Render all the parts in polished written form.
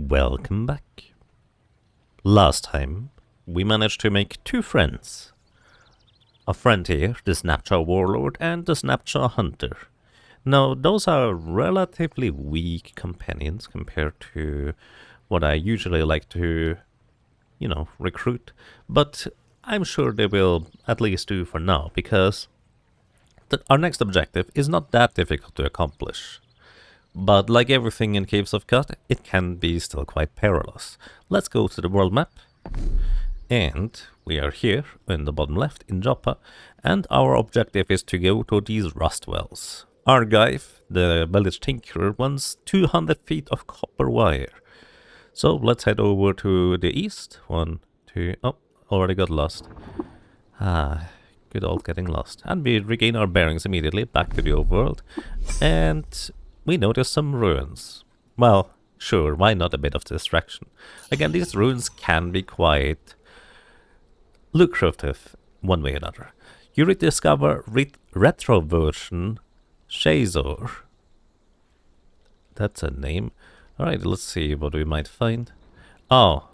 Welcome back. Last time, we managed to make two friends. A friend here, the Snapchat Warlord, and the Snapchat Hunter. Now, those are relatively weak companions compared to what I usually like to, recruit. But I'm sure they will at least do for now, because our next objective is not that difficult to accomplish. But like everything in Caves of God, it can be still quite perilous. Let's go to the world map. And we are here in the bottom left in Joppa. And our objective is to go to these rust wells. Argive, the village tinkerer, wants 200 feet of copper wire. So let's head over to the east. 1, 2, oh, already got lost. Good old getting lost. And we regain our bearings immediately back to the overworld. And we notice some ruins. Well, sure, why not a bit of distraction? Again, these ruins can be quite lucrative one way or another. You rediscover retro version Shazor. That's a name. Alright, let's see what we might find. Oh,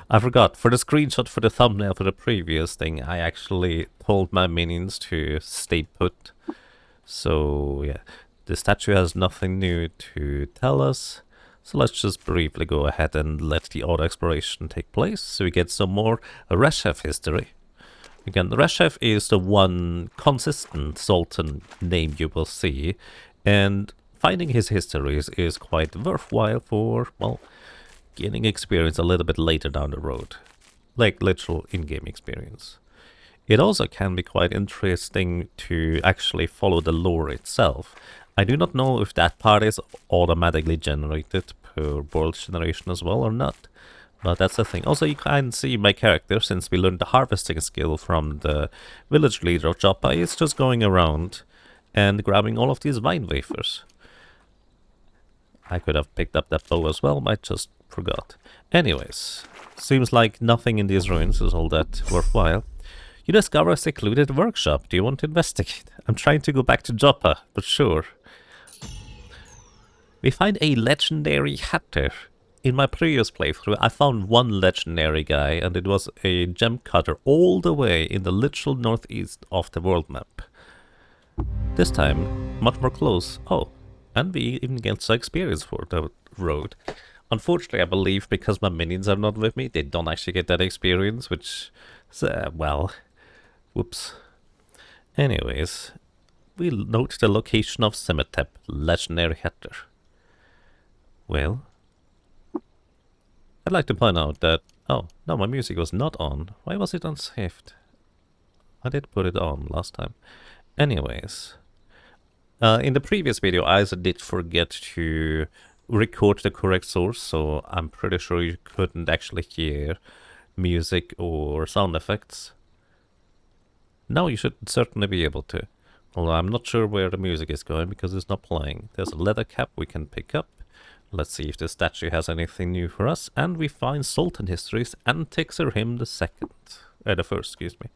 I forgot. For the screenshot for the thumbnail for the previous thing, I actually told my minions to stay put. So, yeah. The statue has nothing new to tell us, so let's just briefly go ahead and let the auto exploration take place, so we get some more Reshef history. Again, the Reshef is the one consistent Sultan name you will see, and finding his histories is quite worthwhile for, well, gaining experience a little bit later down the road, like literal in-game experience. It also can be quite interesting to actually follow the lore itself. I do not know if that part is automatically generated per world generation as well or not, but that's the thing. Also, you can see my character, since we learned the harvesting skill from the village leader of Joppa, is just going around and grabbing all of these vine wafers. I could have picked up that bow as well, but I just forgot. Anyways, seems like nothing in these ruins is all that worthwhile. You discover a secluded workshop. Do you want to investigate? I'm trying to go back to Joppa, but sure. We find a legendary hatter. In my previous playthrough, I found one legendary guy, and it was a gem cutter all the way in the literal northeast of the world map. This time, much more close. Oh, and we even get some experience for the road. Unfortunately, I believe because my minions are not with me, they don't actually get that experience, which, well, whoops. Anyways, we'll note the location of Semetep, legendary hatter. Well, I'd like to point out that, oh, no, my music was not on. Why was it unsaved? I did put it on last time. Anyways, in the previous video, I did forget to record the correct source, so I'm pretty sure you couldn't actually hear music or sound effects. Now you should certainly be able to. Although I'm not sure where the music is going because it's not playing. There's a leather cap we can pick up. Let's see if the statue has anything new for us. And we find Sultan histories and Tixer him the first, excuse me.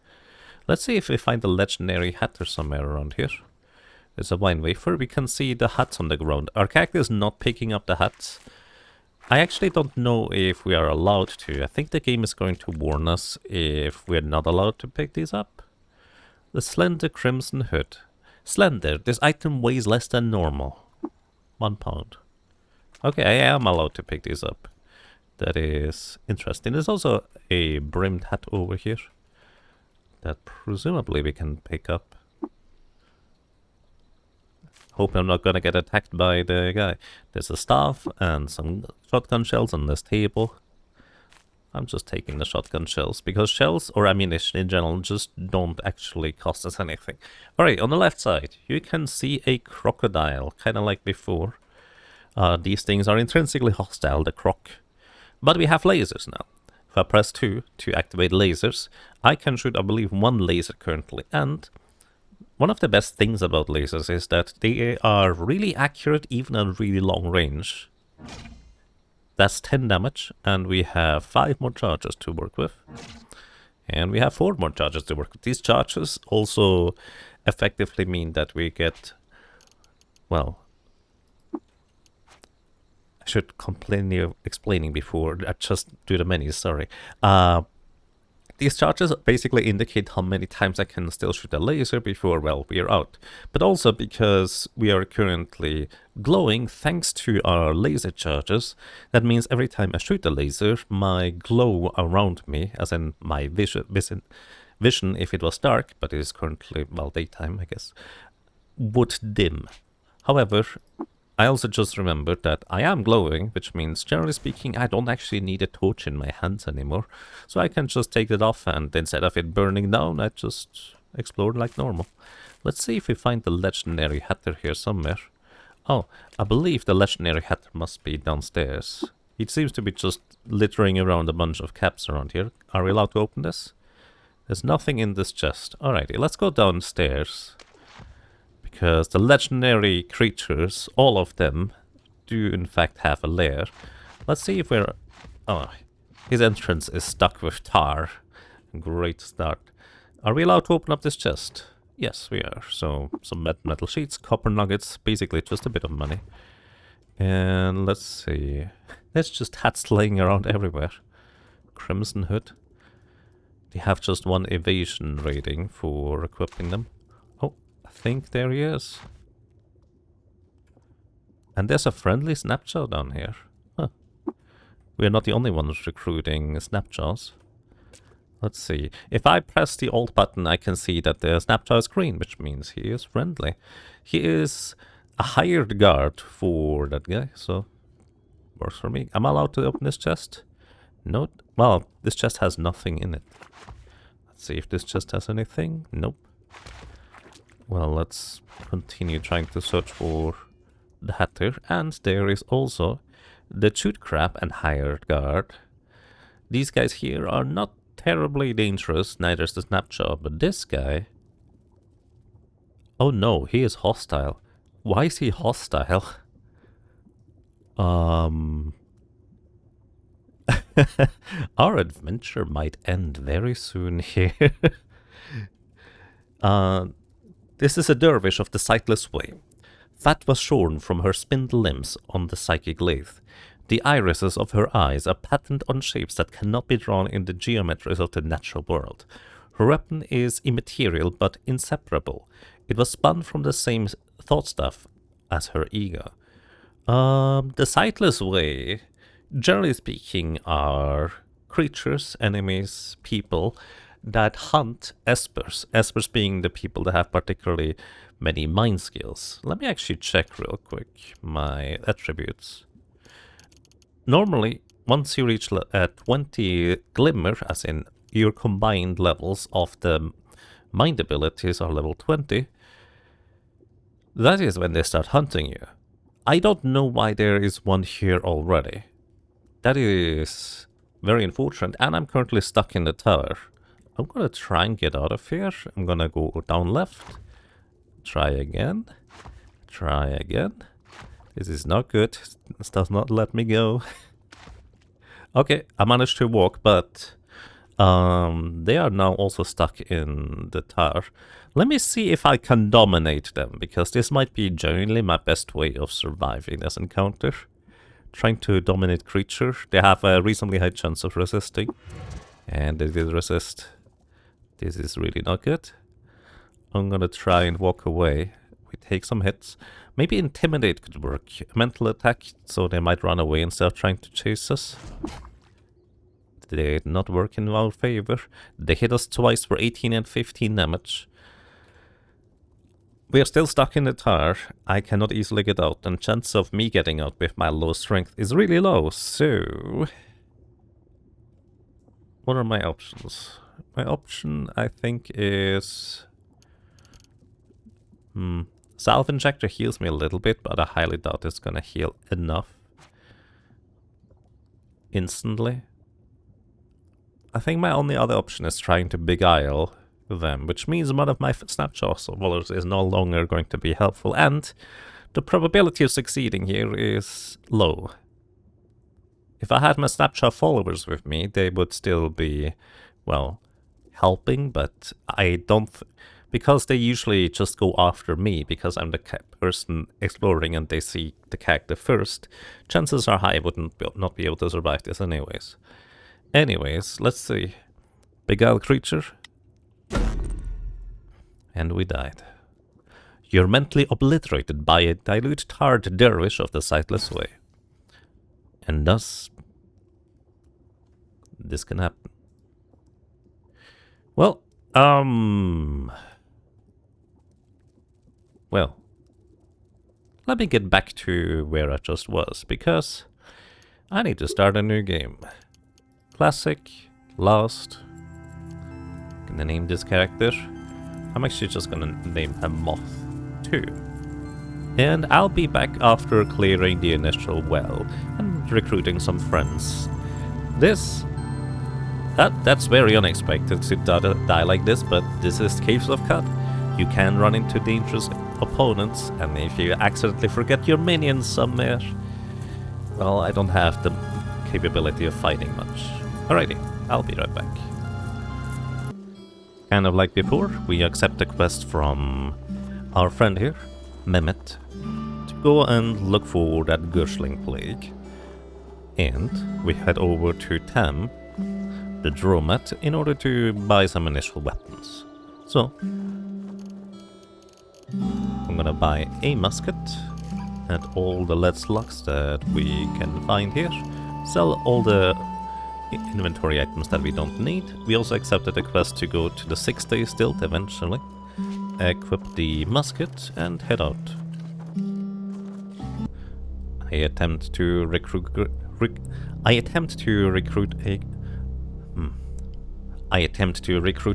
Let's see if we find the legendary hatter somewhere around here. There's a wine wafer. We can see the hats on the ground. Our character is not picking up the hats. I actually don't know if we are allowed to. I think the game is going to warn us if we're not allowed to pick these up. The slender crimson hood. Slender. This item weighs less than normal. 1 pound. Okay, I am allowed to pick these up. That is interesting. There's also a brimmed hat over here that presumably we can pick up. Hope I'm not gonna get attacked by the guy. There's a staff and some shotgun shells on this table. I'm just taking the shotgun shells, because shells or ammunition in general just don't actually cost us anything. Alright, on the left side, you can see a crocodile, kind of like before. These things are intrinsically hostile, the croc. But we have lasers now. If I press 2 to activate lasers, I can shoot, I believe, 1 laser currently. And one of the best things about lasers is that they are really accurate even at really long range. That's 10 damage, and we have 5 more charges to work with. And we have 4 more charges to work with. These charges also effectively mean that we get, well, I should continue explaining before I just do the menus, sorry. These charges basically indicate how many times I can still shoot a laser before, well, we are out. But also because we are currently glowing thanks to our laser charges, that means every time I shoot a laser, my glow around me, as in my vision if it was dark, but it is currently, well, daytime, I guess, would dim. However, I also just remembered that I am glowing, which means, generally speaking, I don't actually need a torch in my hands anymore. So I can just take it off, and instead of it burning down, I just explore like normal. Let's see if we find the legendary hatter here somewhere. Oh, I believe the legendary hatter must be downstairs. He seems to be just littering around a bunch of caps around here. Are we allowed to open this? There's nothing in this chest. Alrighty, let's go downstairs. Because the legendary creatures, all of them, do in fact have a lair. Let's see if we're... Oh, his entrance is stuck with tar. Great start. Are we allowed to open up this chest? Yes, we are. So, some metal sheets, copper nuggets, basically just a bit of money. And let's see... There's just hats laying around everywhere. Crimson Hood. They have just one evasion rating for equipping them. I think there he is. And there's a friendly Snapjaw down here. Huh. We're not the only ones recruiting Snapjaws. Let's see. If I press the Alt button, I can see that the Snapjaw is green, which means he is friendly. He is a hired guard for that guy, so works for me. Am I allowed to open this chest? No. Well, this chest has nothing in it. Let's see if this chest has anything. Nope. Well, let's continue trying to search for the hatter. And there is also the chute crab and hired guard. These guys here are not terribly dangerous, neither is the Snapjaw, but this guy... Oh no, he is hostile. Why is he hostile? Our adventure might end very soon here. This is a dervish of the sightless way. Fat was shorn from her spindle limbs on the psychic lathe. The irises of her eyes are patterned on shapes that cannot be drawn in the geometries of the natural world. Her weapon is immaterial but inseparable. It was spun from the same thought stuff as her ego. The sightless way, generally speaking, are creatures, enemies, people that hunt espers. Espers being the people that have particularly many mind skills. Let me actually check real quick my attributes. Normally, once you reach 20 glimmer, as in your combined levels of the mind abilities are level 20, that is when they start hunting you. I don't know why there is one here already. That is very unfortunate, and I'm currently stuck in the tower. I'm gonna try and get out of here. I'm gonna go down left. Try again. Try again. This is not good. This does not let me go. Okay, I managed to walk, but they are now also stuck in the tower. Let me see if I can dominate them, because this might be genuinely my best way of surviving this encounter. Trying to dominate creatures. They have a reasonably high chance of resisting. And they did resist. This is really not good. I'm gonna try and walk away. We take some hits. Maybe intimidate could work. Mental attack, so they might run away instead of trying to chase us. They did not work in our favor. They hit us twice for 18 and 15 damage. We are still stuck in the tower. I cannot easily get out, and chance of me getting out with my low strength is really low, so... What are my options? My option, I think, is... Salve Injector heals me a little bit, but I highly doubt it's gonna heal enough. Instantly. I think my only other option is trying to beguile them, which means one of my Snapjaws is no longer going to be helpful, and the probability of succeeding here is low. If I had my Snapjaw followers with me, they would still be, well, helping, but I don't... because they usually just go after me because I'm the person exploring and they see the character first, chances are high I wouldn't not be able to survive this anyways. Anyways, let's see. Beguile creature. And we died. You're mentally obliterated by a dilute tarred dervish of the sightless way. And thus, this can happen. Well, let me get back to where I just was, because I need to start a new game. Classic, Lost. Gonna name this character. I'm actually just gonna name him Moth 2. And I'll be back after clearing the initial well and recruiting some friends. That's very unexpected to die like this, but this is Caves of Cut. You can run into dangerous opponents, and if you accidentally forget your minions somewhere, well, I don't have the capability of fighting much. Alrighty, I'll be right back. Kind of like before, we accept a quest from our friend here, Mehmet, to go and look for that Gursling plague. And we head over to Tam, the Dromat, in order to buy some initial weapons. So, I'm gonna buy a musket and all the lead slugs that we can find here. Sell all the inventory items that we don't need. We also accepted a quest to go to the 6-day stilt eventually. Equip the musket and head out. I attempt to recruit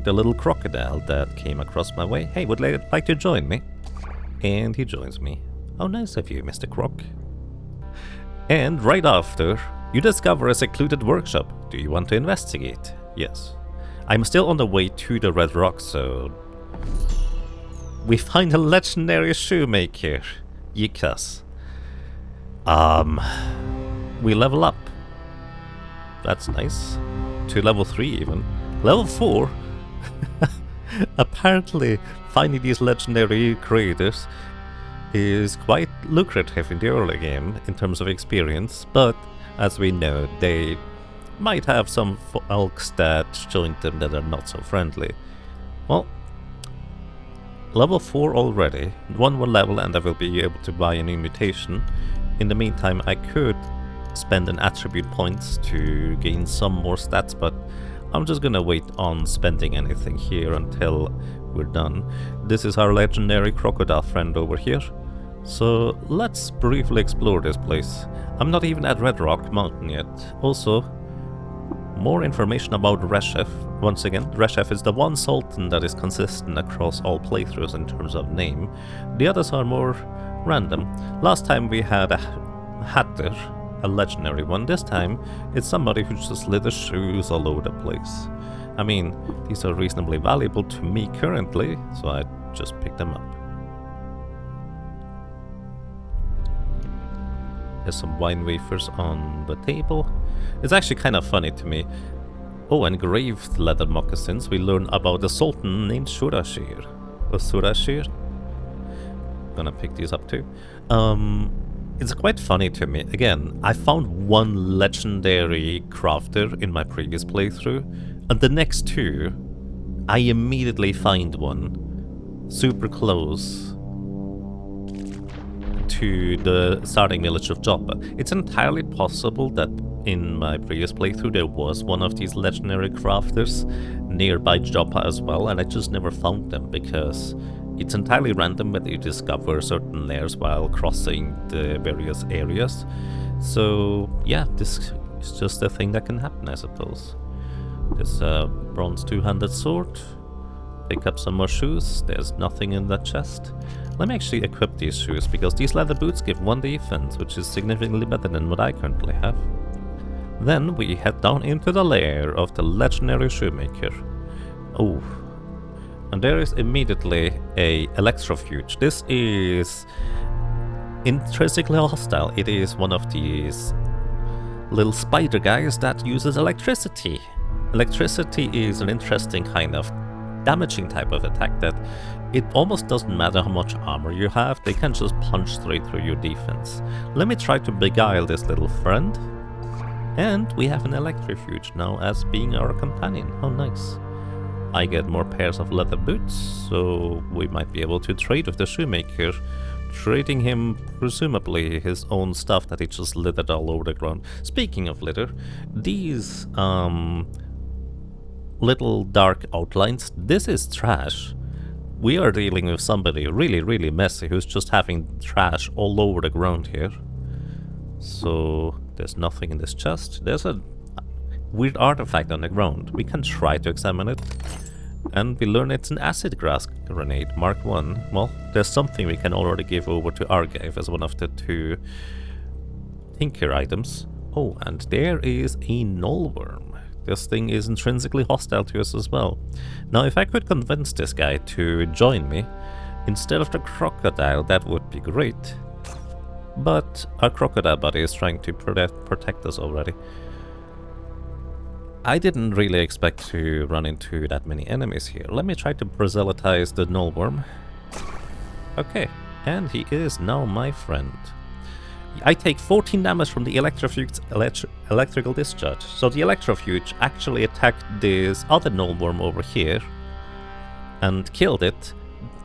a little crocodile that came across my way. Hey, would you like to join me? And he joins me. How nice of you, Mr. Croc. And right after, you discover a secluded workshop. Do you want to investigate? Yes. I'm still on the way to the Red Rock, so... We find a legendary shoemaker. Yikas. We level up. That's nice. To level 3 even. Level 4? Apparently, finding these legendary creators is quite lucrative in the early game in terms of experience, but as we know, they might have some folks that join them that are not so friendly. Well, level 4 already, one more level and I will be able to buy a new mutation. In the meantime, I could spend an attribute points to gain some more stats, but I'm just gonna wait on spending anything here until we're done. This is our legendary crocodile friend over here. So let's briefly explore this place. I'm not even at Red Rock Mountain yet. Also, more information about Reshef. Once again, Reshef is the one sultan that is consistent across all playthroughs in terms of name. The others are more random. Last time we had a Hatter, a legendary one. This time, it's somebody who just litters shoes all over the place. I mean, these are reasonably valuable to me currently, so I just picked them up. There's some wine wafers on the table. It's actually kind of funny to me. Oh, engraved leather moccasins. We learn about a sultan named Shurashir. Or Surashir. Gonna pick these up too. It's quite funny to me. Again, I found one legendary crafter in my previous playthrough, and the next two, I immediately find one super close to the starting village of Joppa. It's entirely possible that in my previous playthrough there was one of these legendary crafters nearby Joppa as well, and I just never found them because it's entirely random whether you discover certain layers while crossing the various areas. So yeah, this is just a thing that can happen, I suppose. This bronze two-handed sword. Pick up some more shoes. There's nothing in that chest. Let me actually equip these shoes, because these leather boots give 1 defense, which is significantly better than what I currently have. Then we head down into the lair of the legendary shoemaker. Oh, and there is immediately a electrofuge. This is intrinsically hostile. It is one of these little spider guys that uses electricity. Electricity is an interesting kind of damaging type of attack that it almost doesn't matter how much armor you have, they can just punch straight through your defense. Let me try to beguile this little friend. And we have an electrofuge now as being our companion. How nice. I get more pairs of leather boots, so we might be able to trade with the shoemaker, trading him presumably his own stuff that he just littered all over the ground. Speaking of litter, these little dark outlines, this is trash. We are dealing with somebody really messy who's just having trash all over the ground here. So there's nothing in this chest. There's a weird artifact on the ground. We can try to examine it. And we learn it's an acid grass grenade, Mark 1. Well, there's something we can already give over to Argive as one of the 2 Tinker items. Oh, and there is a nullworm. This thing is intrinsically hostile to us as well. Now, if I could convince this guy to join me, instead of the crocodile, that would be great. But our crocodile buddy is trying to protect us already. I didn't really expect to run into that many enemies here. Let me try to proselytize the nullworm. Okay, and he is now my friend. I take 14 damage from the electrical discharge. So the electrofuge actually attacked this other nullworm over here and killed it.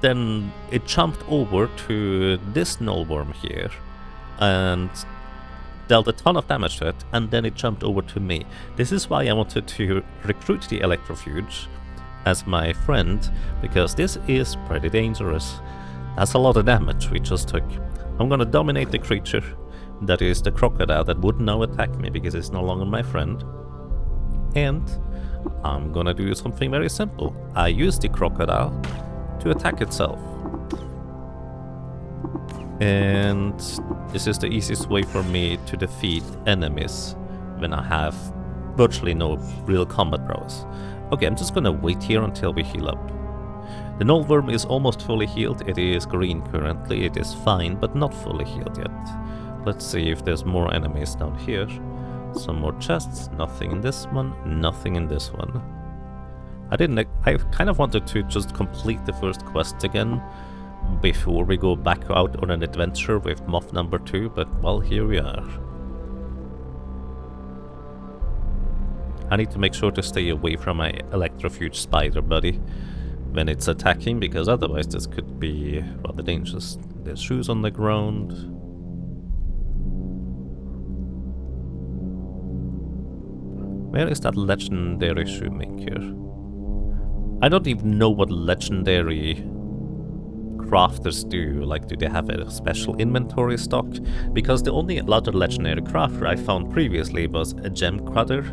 Then it jumped over to this nullworm here and dealt a ton of damage to it, and then it jumped over to me. This is why I wanted to recruit the electrofuge as my friend, because this is pretty dangerous. That's a lot of damage we just took. I'm gonna dominate the creature, that is the crocodile that would now attack me because it's no longer my friend. And I'm gonna do something very simple. I use the crocodile to attack itself. And this is the easiest way for me to defeat enemies when I have virtually no real combat prowess. Okay, I'm just gonna wait here until we heal up. The nullworm is almost fully healed. It is green currently. It is fine, but not fully healed yet. Let's see if there's more enemies down here. Some more chests. Nothing in this one. Nothing in this one. I kind of wanted to just complete the first quest again before we go back out on an adventure with moth number 2, but well, here we are. I need to make sure to stay away from my electrofuge spider buddy when it's attacking, because otherwise this could be rather dangerous. There's shoes on the ground. Where is that legendary shoemaker? I don't even know what legendary crafters do. Like, do they have a special inventory stock? Because the only other legendary crafter I found previously was a gem cutter,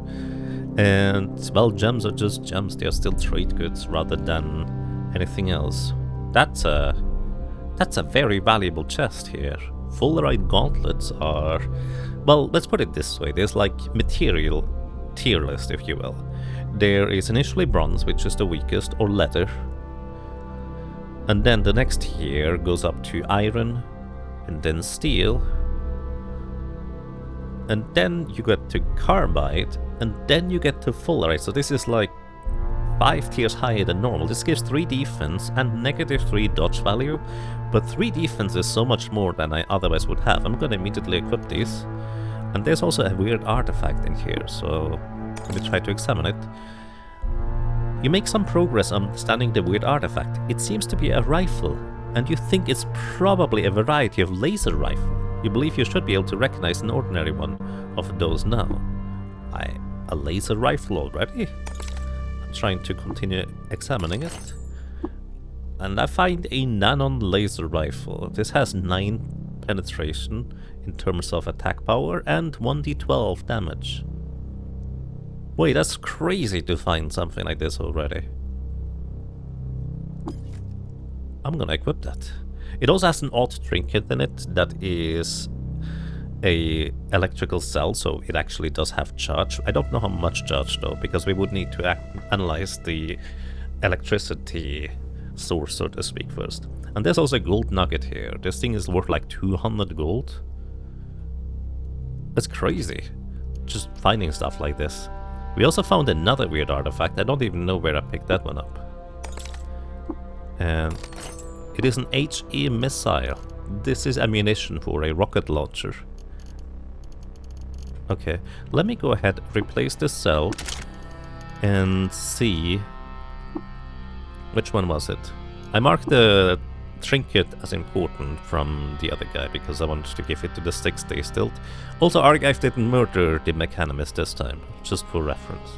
and well, gems are just gems. They are still trade goods rather than anything else. That's a very valuable chest here. Fullerite gauntlets are, well, let's put it this way. There's like material tier list, if you will. There is initially bronze, which is the weakest, or leather. And then the next tier goes up to iron, and then steel. And then you get to carbide, and then you get to fullerite. So this is like 5 tiers higher than normal. This gives 3 defense and -3 dodge value, but 3 defense is so much more than I otherwise would have. I'm gonna immediately equip these. And there's also a weird artifact in here, so let me try to examine it. You make some progress understanding the weird artifact. It seems to be a rifle, and you think it's probably a variety of laser rifle. You believe you should be able to recognize an ordinary one of those now. A laser rifle already? I'm trying to continue examining it. And I find a Nanon laser rifle. This has 9 penetration in terms of attack power and 1d12 damage. Wait, that's crazy to find something like this already. I'm gonna equip that. It also has an odd trinket in it that is a electrical cell, so it actually does have charge. I don't know how much charge though, because we would need to analyze the electricity source, so to speak, first. And there's also a gold nugget here. This thing is worth like 200 gold. That's crazy, just finding stuff like this. We also found another weird artifact. I don't even know where I picked that one up. And it is an HE missile. This is ammunition for a rocket launcher. Okay, let me go ahead, replace this cell, and see... Which one was it? I marked the trinket as important from the other guy because I wanted to give it to the 6-day stilt. Also, Argive didn't murder the mechanist this time, just for reference.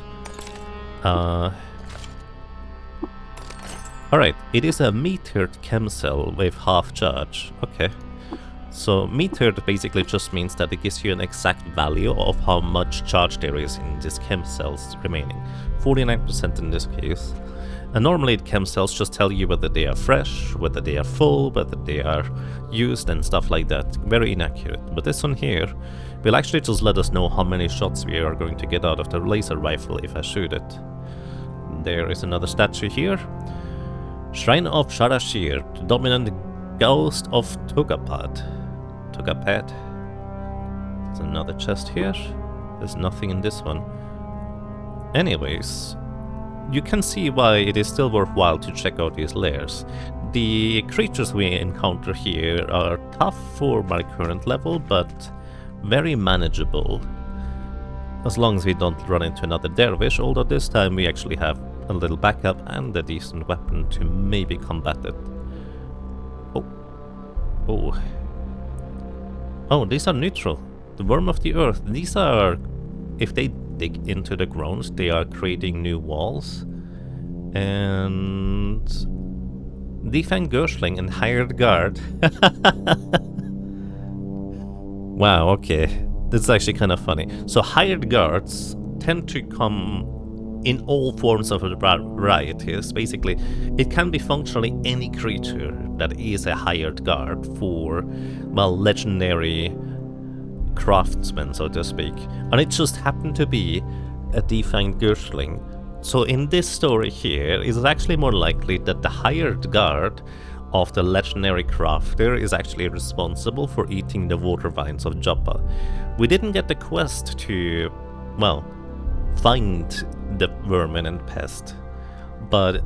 Alright, it is a metered chem cell with half charge. Okay. So metered basically just means that it gives you an exact value of how much charge there is in these chem cells remaining. 49% in this case. And normally chem cells just tell you whether they are fresh, whether they are full, whether they are used and stuff like that. Very inaccurate. But this one here will actually just let us know how many shots we are going to get out of the laser rifle if I shoot it. There is another statue here. Shrine of Sharashir, the dominant ghost of Tugapad. There's another chest here. There's nothing in this one. Anyways, you can see why it is still worthwhile to check out these lairs. The creatures we encounter here are tough for my current level, but very manageable. As long as we don't run into another dervish, although this time we actually have a little backup and a decent weapon to maybe combat it. Oh, these are neutral. The worm of the earth. These are, if they dig into the ground, they are creating new walls. And Defang Gershling and Hired Guard. Wow, okay. This is actually kind of funny. So Hired Guards tend to come in all forms of varieties. Basically, it can be functionally any creature that is a hired guard for, well, legendary craftsmen, so to speak. And it just happened to be a defanged Gershling. So in this story here, it is actually more likely that the hired guard of the legendary crafter is actually responsible for eating the water vines of Joppa. We didn't get the quest to, well, find the vermin and pest, but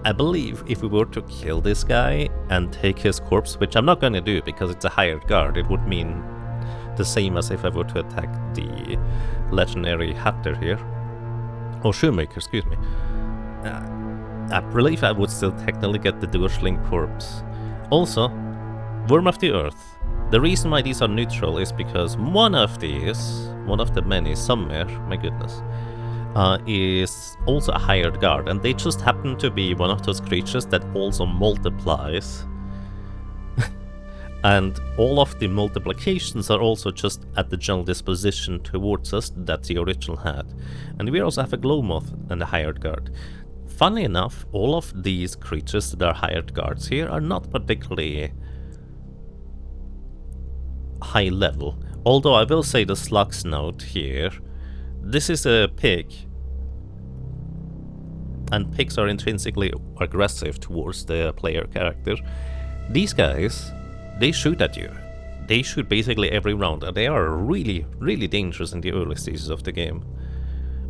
I believe if we were to kill this guy and take his corpse, which I'm not going to do because it's a hired guard, it would mean the same as if I were to attack the legendary hatter here, or shoemaker, excuse me. I believe I would still technically get the Durschling corpse. Also, worm of the earth. The reason why these are neutral is because one of the many somewhere, my goodness, is also a hired guard, and they just happen to be one of those creatures that also multiplies. And all of the multiplications are also just at the general disposition towards us that the original had. And we also have a Glowmoth and a hired guard. Funny enough, all of these creatures that are hired guards here are not particularly high level. Although I will say the Slug's note here, this is a pig, and pigs are intrinsically aggressive towards the player character. These guys, they shoot at you. They shoot basically every round, and they are really, really dangerous in the early stages of the game.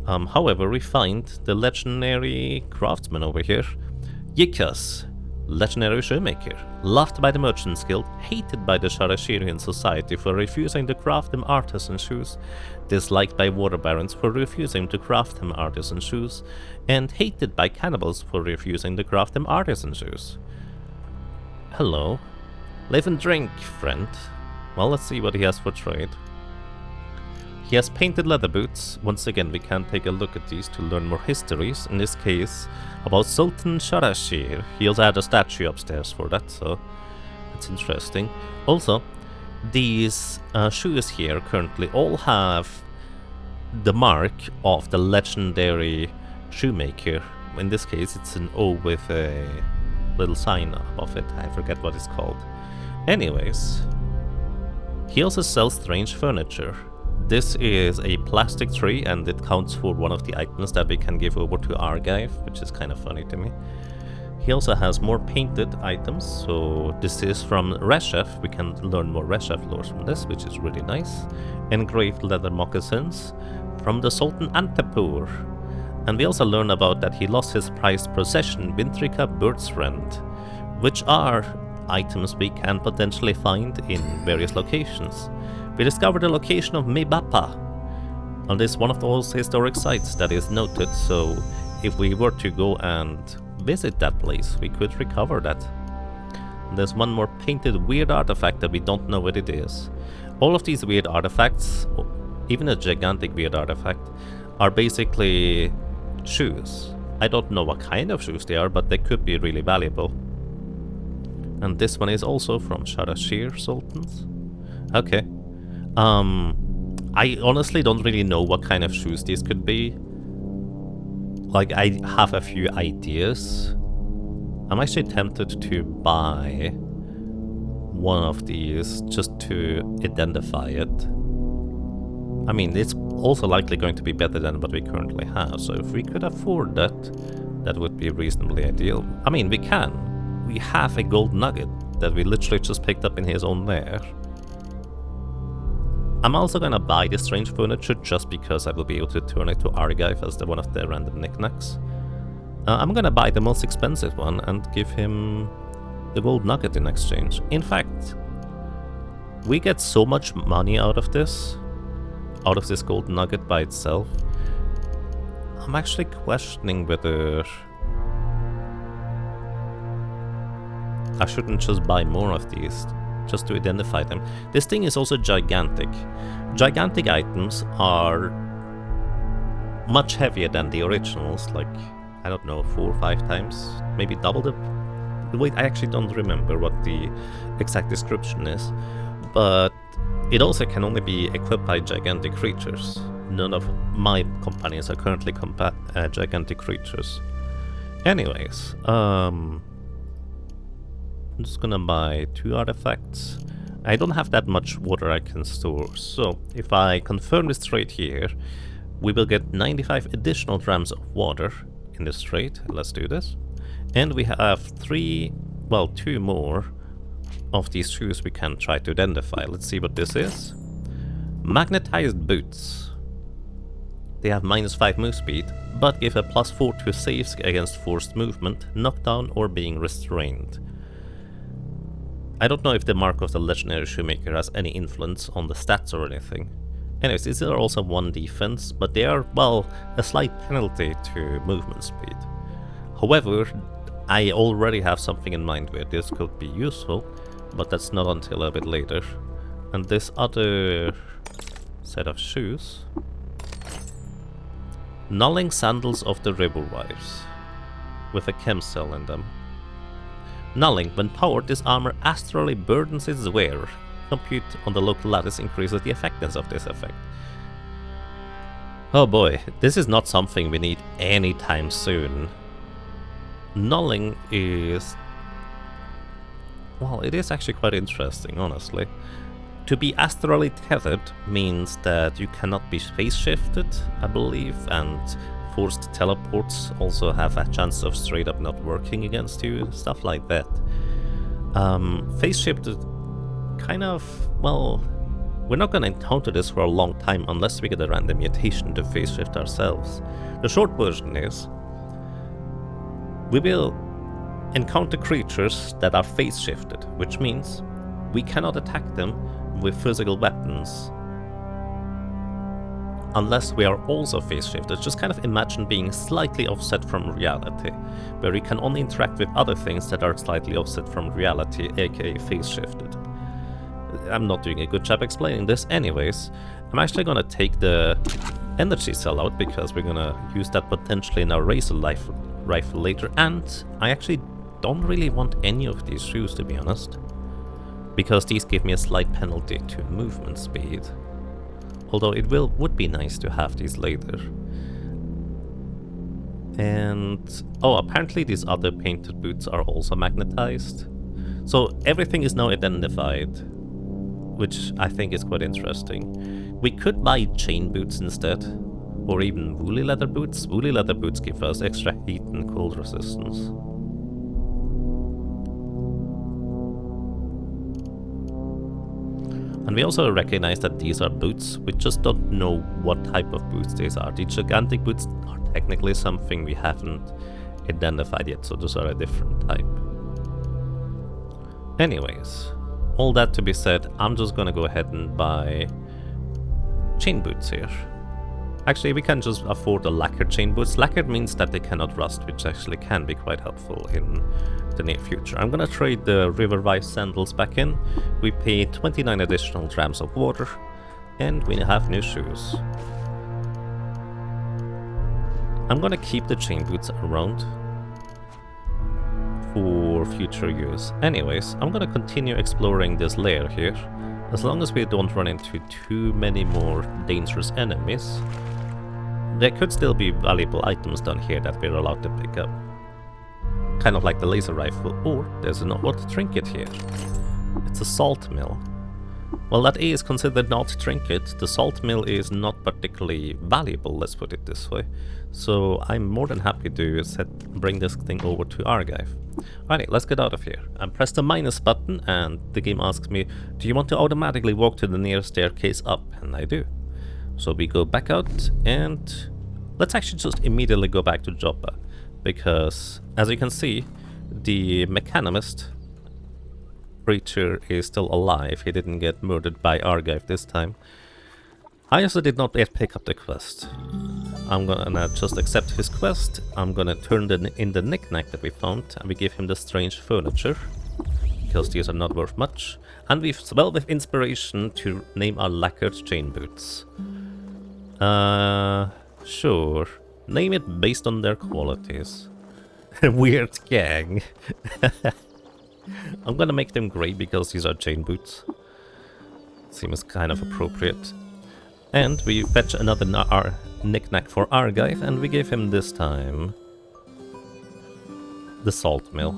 However, we find the legendary craftsman over here, Yikas, legendary shoemaker, loved by the Merchants Guild, hated by the Sharashirian society for refusing to craft them artisan shoes, disliked by water barons for refusing to craft them artisan shoes, and hated by cannibals for refusing to craft them artisan shoes. Hello. Live and drink, friend. Well, let's see what he has for trade. He has painted leather boots. Once again, we can take a look at these to learn more histories. In this case, about Sultan Sharashir. He also had a statue upstairs for that, so that's interesting. Also, these shoes here currently all have the mark of the legendary shoemaker. In this case, it's an O with a little sign above it. I forget what it's called. Anyways, he also sells strange furniture. This is a plastic tree, and it counts for one of the items that we can give over to Argive, which is kind of funny to me. He also has more painted items, so this is from Reshef. We can learn more Reshef lore from this, which is really nice. Engraved leather moccasins from the Sultan Antepur. And we also learn about that he lost his prized possession, Vintrika Bird's Rent, which are items we can potentially find in various locations. We discovered the location of Mebapa on this one of those historic sites that is noted, so if we were to go and visit that place, we could recover that. There's one more painted weird artifact that we don't know what it is. All of these weird artifacts, even a gigantic weird artifact, are basically shoes. I don't know what kind of shoes they are, but they could be really valuable. And this one is also from Sharashir Sultans. Okay. I honestly don't really know what kind of shoes these could be. Like, I have a few ideas. I'm actually tempted to buy one of these just to identify it. I mean, it's also likely going to be better than what we currently have, so if we could afford that, that would be reasonably ideal. I mean, we can. We have a gold nugget that we literally just picked up in his own lair. I'm also gonna buy this strange furniture just because I will be able to turn it to Argive as one of the random knickknacks. I'm gonna buy the most expensive one and give him the gold nugget in exchange. In fact, we get so much money out of this gold nugget by itself. I'm actually questioning whether I shouldn't just buy more of these, just to identify them. This thing is also gigantic. Gigantic items are much heavier than the originals, like, I don't know, 4 or 5 times, maybe double the weight. I actually don't remember what the exact description is, but it also can only be equipped by gigantic creatures. None of my companions are currently gigantic creatures. Anyways, I'm just gonna buy 2 artifacts. I don't have that much water I can store, so if I confirm this trade here, we will get 95 additional drams of water in this trade. Let's do this. And we have 2 more of these shoes we can try to identify. Let's see what this is. Magnetized boots. They have -5 move speed, but give a +4 to saves against forced movement, knockdown, or being restrained. I don't know if the mark of the legendary shoemaker has any influence on the stats or anything. Anyways, these are also 1 defense, but they are, well, a slight penalty to movement speed. However, I already have something in mind where this could be useful, but that's not until a bit later. And this other set of shoes. Nulling Sandals of the River Wives, with a chem cell in them. Nulling, when powered, this armor astrally burdens its wearer. Compute on the local lattice increases the effectiveness of this effect. Oh boy, this is not something we need anytime soon. Nulling is... well, it is actually quite interesting, honestly. To be astrally tethered means that you cannot be phase shifted, I believe, and forced teleports also have a chance of straight up not working against you, stuff like that. Phase shifted kind of, well, we're not gonna encounter this for a long time unless we get a random mutation to phase shift ourselves. The short version is, we will encounter creatures that are phase shifted, which means we cannot attack them with physical weapons unless we are also phase shifted. Just kind of imagine being slightly offset from reality, where you can only interact with other things that are slightly offset from reality, aka phase shifted. I'm not doing a good job explaining this. Anyways, I'm actually gonna take the energy cell out because we're gonna use that potentially in our razor rifle later, and I actually don't really want any of these shoes, to be honest, because these give me a slight penalty to movement speed. Although it would be nice to have these later. And oh, apparently these other painted boots are also magnetized. So everything is now identified, which I think is quite interesting. We could buy chain boots instead, or even woolly leather boots. Woolly leather boots give us extra heat and cold resistance. And we also recognize that these are boots. We just don't know what type of boots these are. The gigantic boots are technically something we haven't identified yet, so those are a different type. Anyways, all that to be said, I'm just gonna go ahead and buy chain boots here. Actually, we can just afford the lacquered chain boots. Lacquered means that they cannot rust, which actually can be quite helpful in the near future. I'm gonna trade the River Vice sandals back in. We pay 29 additional drams of water, and we have new shoes. I'm gonna keep the chain boots around for future use. Anyways, I'm gonna continue exploring this lair here, as long as we don't run into too many more dangerous enemies. There could still be valuable items down here that we're allowed to pick up. Kind of like the laser rifle, or there's an odd trinket here. It's a salt mill. Well, that is considered not trinket. The salt mill is not particularly valuable, let's put it this way. So I'm more than happy to bring this thing over to Archive. Alright, let's get out of here. I press the minus button and the game asks me, do you want to automatically walk to the nearest staircase up? And I do. So we go back out and let's actually just immediately go back to Joppa. Because, as you can see, the mechanist creature is still alive. He didn't get murdered by Archive this time. I also did not yet pick up the quest. I'm gonna just accept his quest. I'm gonna turn in the knick-knack that we found, and we give him the strange furniture, because these are not worth much. And we swell with inspiration to name our lacquered chain boots. Sure. Name it based on their qualities. Weird gang. I'm gonna make them grey because these are chain boots. Seems kind of appropriate. And we fetch another knick-knack for Archive, and we give him this time the salt mill.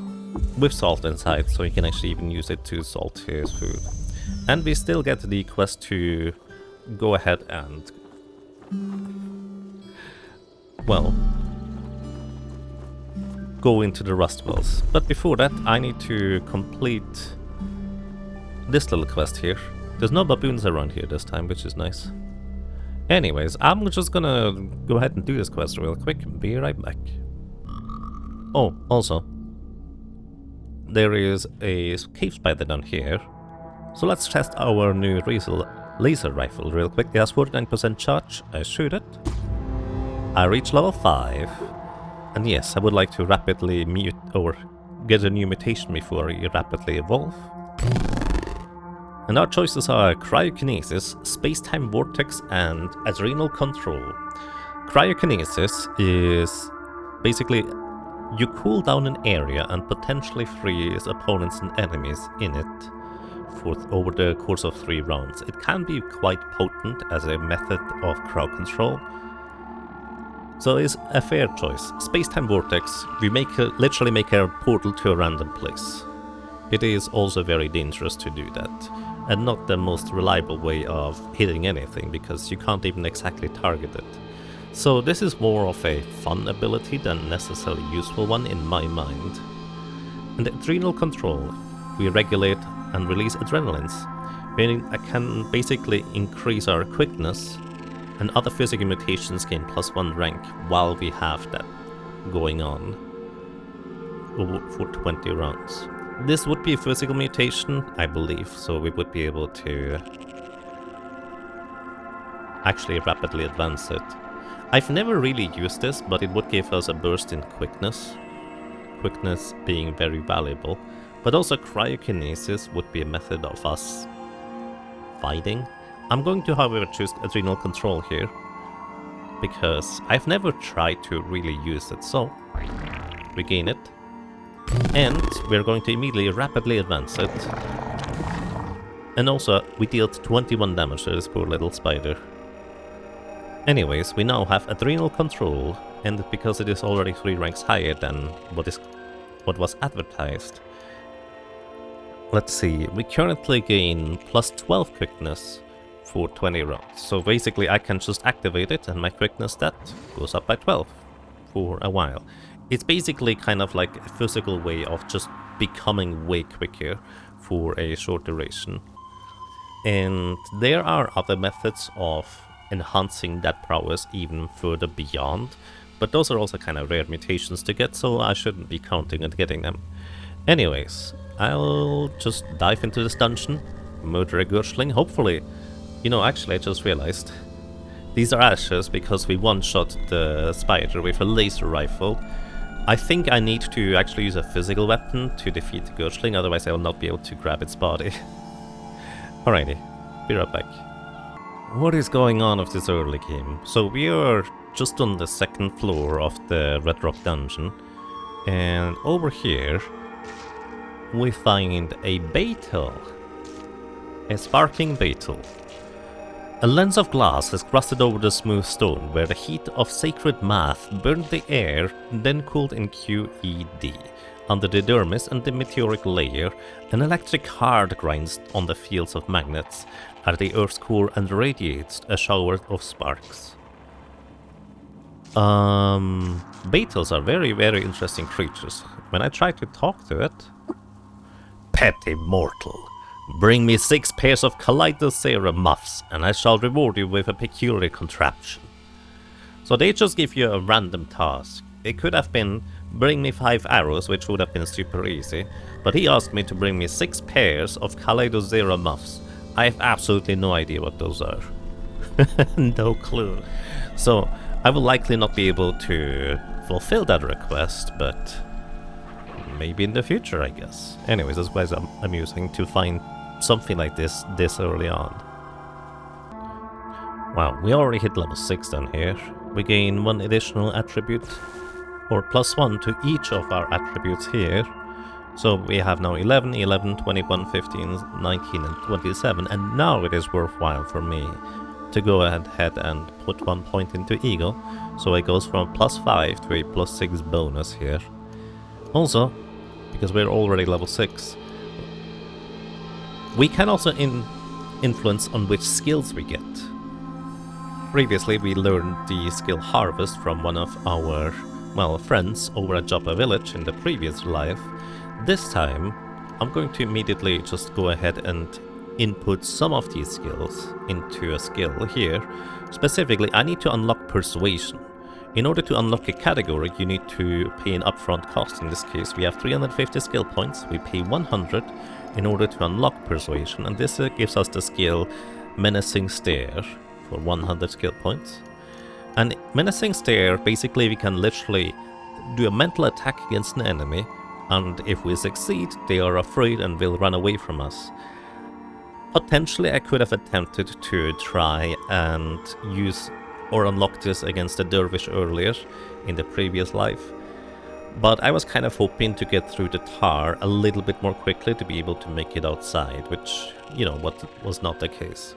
With salt inside, so he can actually even use it to salt his food. And we still get the quest to go ahead and, well, go into the rust wells. But before that, I need to complete this little quest here. There's no baboons around here this time, which is nice. Anyways, I'm just gonna go ahead and do this quest real quick. Be right back. Oh, also, there is a cave spider down here. So let's test our new laser rifle real quick. It has 49% charge. I shoot it. I reach level 5. And yes, I would like to rapidly mute or get a new mutation before you rapidly evolve. And our choices are Cryokinesis, Space-Time Vortex, and Adrenal Control. Cryokinesis is basically you cool down an area and potentially freeze opponents and enemies in it over the course of 3 rounds. It can be quite potent as a method of crowd control. So it's a fair choice. Space-Time Vortex, we literally make a portal to a random place. It is also very dangerous to do that, and not the most reliable way of hitting anything, because you can't even exactly target it. So this is more of a fun ability than necessarily useful one in my mind. And Adrenal Control, we regulate and release adrenalines, meaning I can basically increase our quickness, and other physical mutations gain +1 rank while we have that going on for 20 rounds. This would be a physical mutation, I believe, so we would be able to actually rapidly advance it. I've never really used this, but it would give us a burst in quickness. Quickness being very valuable. But also cryokinesis would be a method of us fighting. I'm going to, however, choose Adrenal Control here, because I've never tried to really use it, so regain it. And we're going to immediately rapidly advance it. And also, we dealt 21 damage to this poor little spider. Anyways, we now have Adrenal Control, and because it is already 3 ranks higher than what was advertised. Let's see, we currently gain +12 quickness for 20 rounds. So basically I can just activate it and my quickness stat goes up by 12 for a while. It's basically kind of like a physical way of just becoming way quicker for a short duration. And there are other methods of enhancing that prowess even further beyond, but those are also kind of rare mutations to get, so I shouldn't be counting on getting them. Anyways, I'll just dive into this dungeon, murder a Gurshling, hopefully. You know, actually I just realized, these are ashes because we one-shot the spider with a laser rifle. I think I need to actually use a physical weapon to defeat the Gurshling, otherwise I will not be able to grab its body. Alrighty, be right back. What is going on with this early game? So we are just on the second floor of the Red Rock dungeon, and over here we find a beetle. A sparking beetle. A lens of glass has crusted over the smooth stone where the heat of sacred math burned the air, then cooled in QED. Under the dermis and the meteoric layer, an electric heart grinds on the fields of magnets at the Earth's core and radiates a shower of sparks. Beetles are very, very interesting creatures. When I try to talk to it... Petty mortal, bring me 6 pairs of Kaleidocera muffs, and I shall reward you with a peculiar contraption. So they just give you a random task. It could have been, bring me 5 arrows, which would have been super easy, but he asked me to bring me 6 pairs of Kaleidocera muffs. I have absolutely no idea what those are. No clue. So I will likely not be able to fulfill that request, but maybe in the future, I guess. Anyways, that's quite amusing to find something like this early on. Wow, we already hit level 6 down here. We gain 1 additional attribute, or +1 to each of our attributes here. So we have now 11, 11, 21, 15, 19 and 27, and now it is worthwhile for me to go ahead and put 1 point into Eagle, so it goes from +5 to a +6 bonus here. Also, because we're already level 6, we can also influence on which skills we get. Previously we learned the skill Harvest from one of our, well, friends over at Joppa Village in the previous life. This time I'm going to immediately just go ahead and input some of these skills into a skill here. Specifically, I need to unlock Persuasion. In order to unlock a category, you need to pay an upfront cost. In this case, we have 350 skill points. We pay 100 in order to unlock Persuasion, and this gives us the skill Menacing Stare for 100 skill points. And Menacing Stare, basically we can literally do a mental attack against an enemy, and if we succeed, they are afraid and will run away from us. Potentially I could have attempted to try and use or unlock this against the Dervish earlier in the previous life, but I was kind of hoping to get through the tar a little bit more quickly to be able to make it outside, which, you know, what was not the case.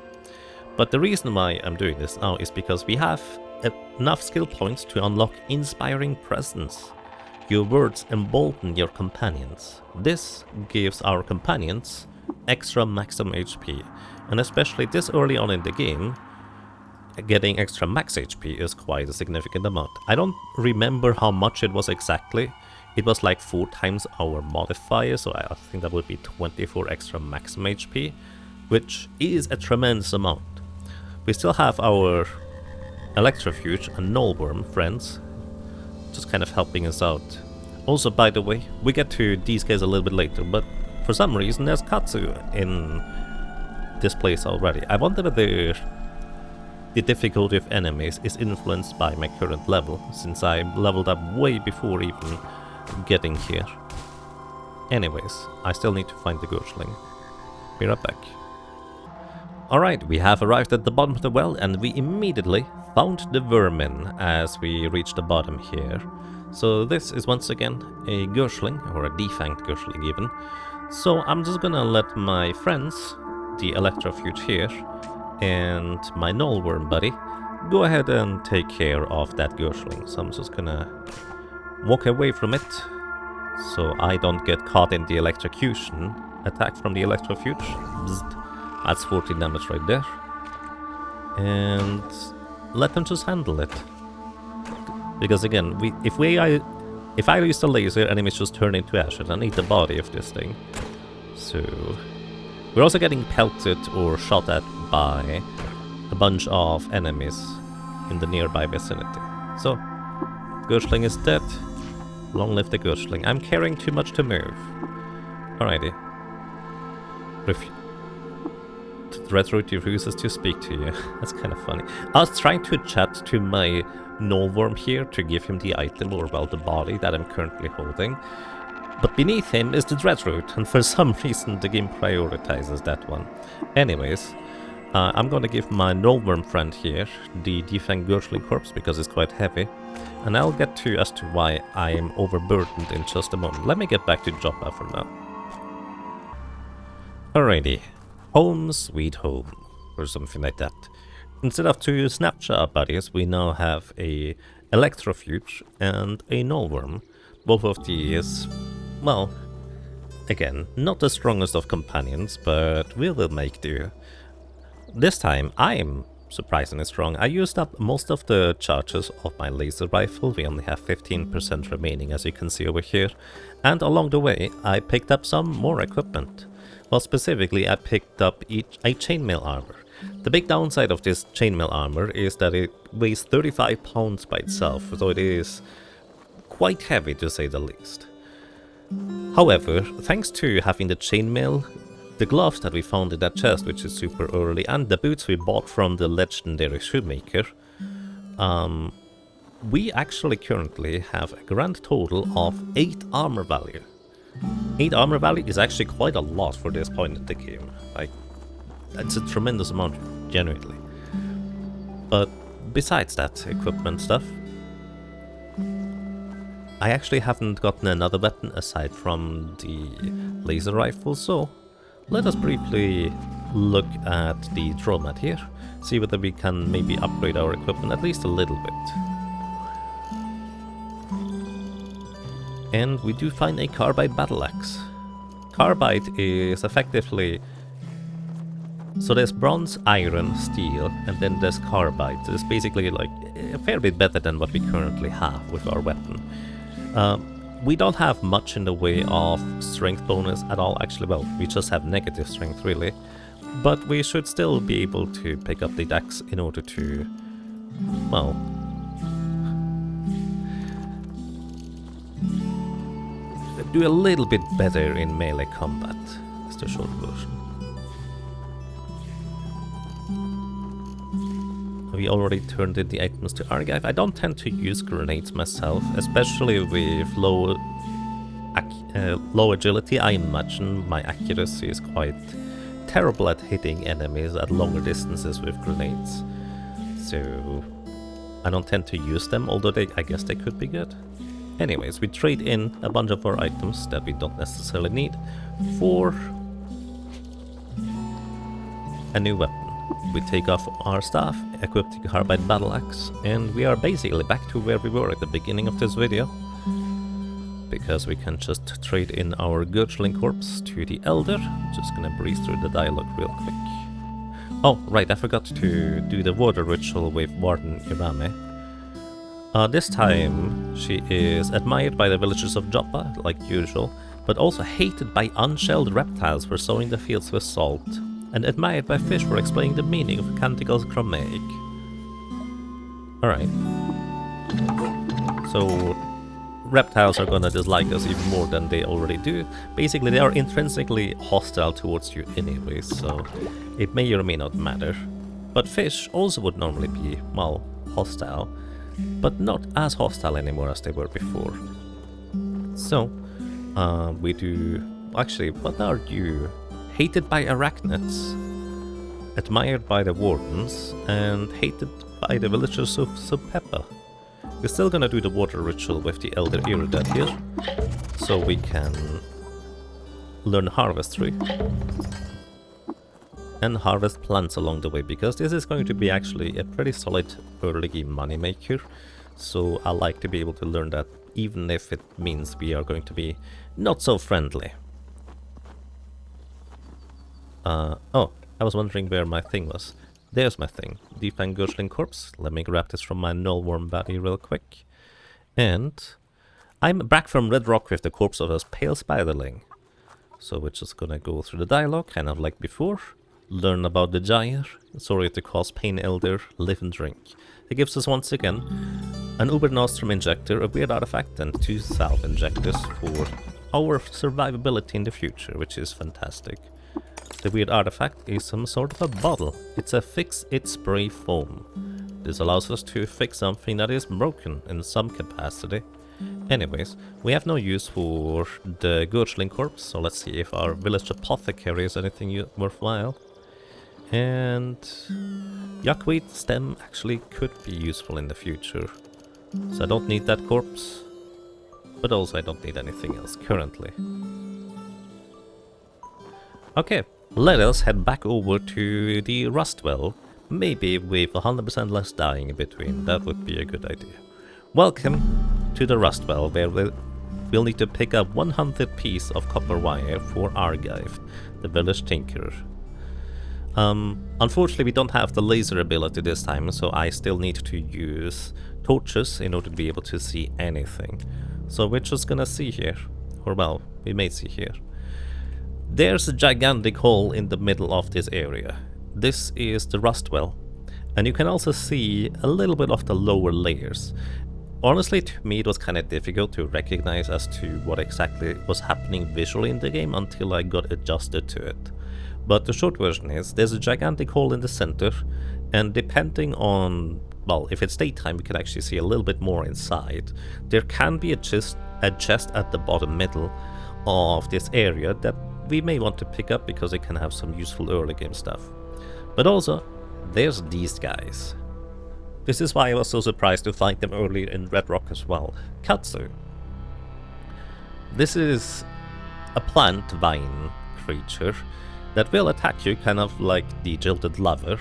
But the reason why I'm doing this now is because we have enough skill points to unlock Inspiring Presence. Your words embolden your companions. This gives our companions extra maximum HP, and especially this early on in the game, getting extra max HP is quite a significant amount. I don't remember how much it was exactly. It was like 4 times our modifier, so I think that would be 24 extra maximum HP, which is a tremendous amount. We still have our Electrofuge and Nullworm friends, just kind of helping us out. Also, by the way, we get to these guys a little bit later, but for some reason there's Katsu in this place already. I wonder if the difficulty of enemies is influenced by my current level, since I leveled up way before even getting here. Anyways, I still need to find the Gurshling. Be right back. Alright, we have arrived at the bottom of the well, and we immediately found the vermin as we reached the bottom here. So this is once again a Gurshling, or a defanged Gurshling even. So I'm just gonna let my friends, the Electrofuge here, and my Nullworm buddy, go ahead and take care of that Gurshling. So I'm just gonna walk away from it, so I don't get caught in the electrocution attack from the Electrofuge. Bzzzt. That's 14 damage right there. And let them just handle it. Because again, if I use the laser, enemies just turn into ashes. I need the body of this thing. So We're also getting pelted or shot at by a bunch of enemies in the nearby vicinity. So, Gurchling is dead. Long live the Gurchling. I'm carrying too much to move. Alrighty. The Dreadroot refuses to speak to you. That's kind of funny. I was trying to chat to my Nullworm here to give him the item, or well, the body that I'm currently holding. But beneath him is the Dreadroot, and for some reason the game prioritizes that one. Anyways, I'm gonna give my Nullworm friend here the Defang Gurchling corpse because it's quite heavy. And I'll get to as to why I am overburdened in just a moment. Let me get back to Joppa for now. Alrighty. Home sweet home, or something like that. Instead of two snapshot buddies, we now have a Electrofuge and a Nullworm. Both of these, well, again, not the strongest of companions, but we will make do. This time, I'm surprisingly strong. I used up most of the charges of my laser rifle. We only have 15% remaining, as you can see over here. And along the way, I picked up some more equipment. Well, specifically, I picked up a chainmail armor. The big downside of this chainmail armor is that it weighs 35 pounds by itself, so it is quite heavy to say the least. However, thanks to having the chainmail, the gloves that we found in that chest, which is super early, and the boots we bought from the legendary shoemaker, we actually currently have a grand total of 8 armor value. 8 armor value is actually quite a lot for this point in the game. Like, that's a tremendous amount, genuinely. But besides that equipment stuff, I actually haven't gotten another weapon aside from the laser rifle, so let us briefly look at the throw mat here, see whether we can maybe upgrade our equipment at least a little bit. And we do find a carbide battle axe. Carbide is effectively... So there's bronze, iron, steel, and then there's carbide. So it's basically like a fair bit better than what we currently have with our weapon. We don't have much in the way of strength bonus at all, actually. Well, we just have negative strength, really. But we should still be able to pick up the axe in order to, well, do a little bit better in melee combat, is the short version. We already turned in the items to Archive. I don't tend to use grenades myself, especially with low agility. I imagine my accuracy is quite terrible at hitting enemies at longer distances with grenades. So I don't tend to use them, although I guess they could be good. Anyways, we trade in a bunch of our items that we don't necessarily need for a new weapon. We take off our staff, equip the carbide battle axe, and we are basically back to where we were at the beginning of this video. Because we can just trade in our Gurchling corpse to the Elder. Just gonna breeze through the dialogue real quick. Oh, right, I forgot to do the water ritual with Warden Irame. This time, she is admired by the villagers of Joppa, like usual, but also hated by unshelled reptiles for sowing the fields with salt, and admired by fish for explaining the meaning of Canticle's Chromaic. Alright. So, reptiles are gonna dislike us even more than they already do. Basically, they are intrinsically hostile towards you anyway, so it may or may not matter. But fish also would normally be, well, hostile, but not as hostile anymore as they were before. So, we do... Actually, what are you? Hated by arachnids, admired by the wardens, and hated by the villagers of Subpeppa. We're still gonna do the water ritual with the Elder Iridad here, so we can learn Harvestry and harvest plants along the way, because this is going to be actually a pretty solid early game moneymaker. So I like to be able to learn that, even if it means we are going to be not so friendly. Oh, I was wondering where my thing was. There's my thing. Defang Gurchling corpse. Let me grab this from my Nullworm body real quick. And I'm back from Red Rock with the corpse of a pale spiderling. So we're just gonna go through the dialogue, kind of like before. Learn about the gyre. Sorry to cause pain, elder. Live and drink. He gives us once again an Uber Nostrum injector, a weird artifact, and 2 salve injectors for our survivability in the future, which is fantastic. The weird artifact is some sort of a bottle. It's a fix-it spray foam. This allows us to fix something that is broken in some capacity. Anyways, we have no use for the Gurchling corpse, so let's see if our village apothecary is anything worthwhile. And yuckweed stem actually could be useful in the future. So I don't need that corpse, but also I don't need anything else currently. Okay, let us head back over to the Rust Well. Maybe with 100% less dying in between, that would be a good idea. Welcome to the Rust Well, where we'll need to pick up 100 pieces of copper wire for Argive, the village tinkerer. Unfortunately we don't have the laser ability this time, so I still need to use torches in order to be able to see anything. So we're just gonna see here, or well, we may see here. There's a gigantic hole in the middle of this area. This is the Rust Well, and you can also see a little bit of the lower layers. Honestly, to me it was kind of difficult to recognize as to what exactly was happening visually in the game until I got adjusted to it. But the short version is, there's a gigantic hole in the center, and depending on, well, if it's daytime we can actually see a little bit more inside. There can be a chest at the bottom middle of this area that we may want to pick up because it can have some useful early game stuff. But also, there's these guys. This is why I was so surprised to find them earlier in Red Rock as well. Katsu. This is a plant vine creature that will attack you kind of like the Jilted Lover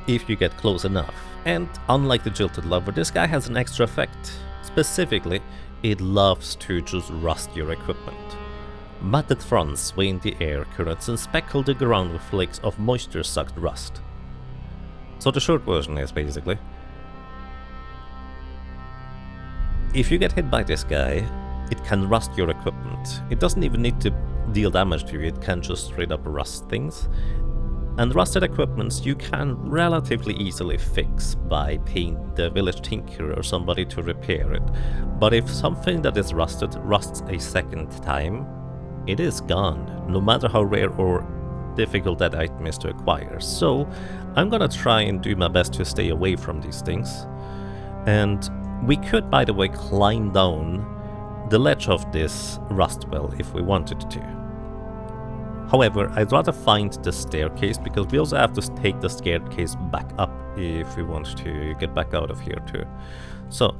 if you get close enough. And unlike the Jilted Lover, this guy has an extra effect. Specifically, it loves to just rust your equipment. Matted fronds sway in the air currents and speckle the ground with flakes of moisture-sucked rust. So the short version is basically, if you get hit by this guy, it can rust your equipment. It doesn't even need to deal damage to you, it can just straight up rust things. And rusted equipments you can relatively easily fix by paying the village tinkerer or somebody to repair it. But if something that is rusted rusts a second time, it is gone, no matter how rare or difficult that item is to acquire. So I'm gonna try and do my best to stay away from these things. And we could, by the way, climb down the ledge of this Rust Well if we wanted to. However, I'd rather find the staircase, because we also have to take the staircase back up if we want to get back out of here too. So,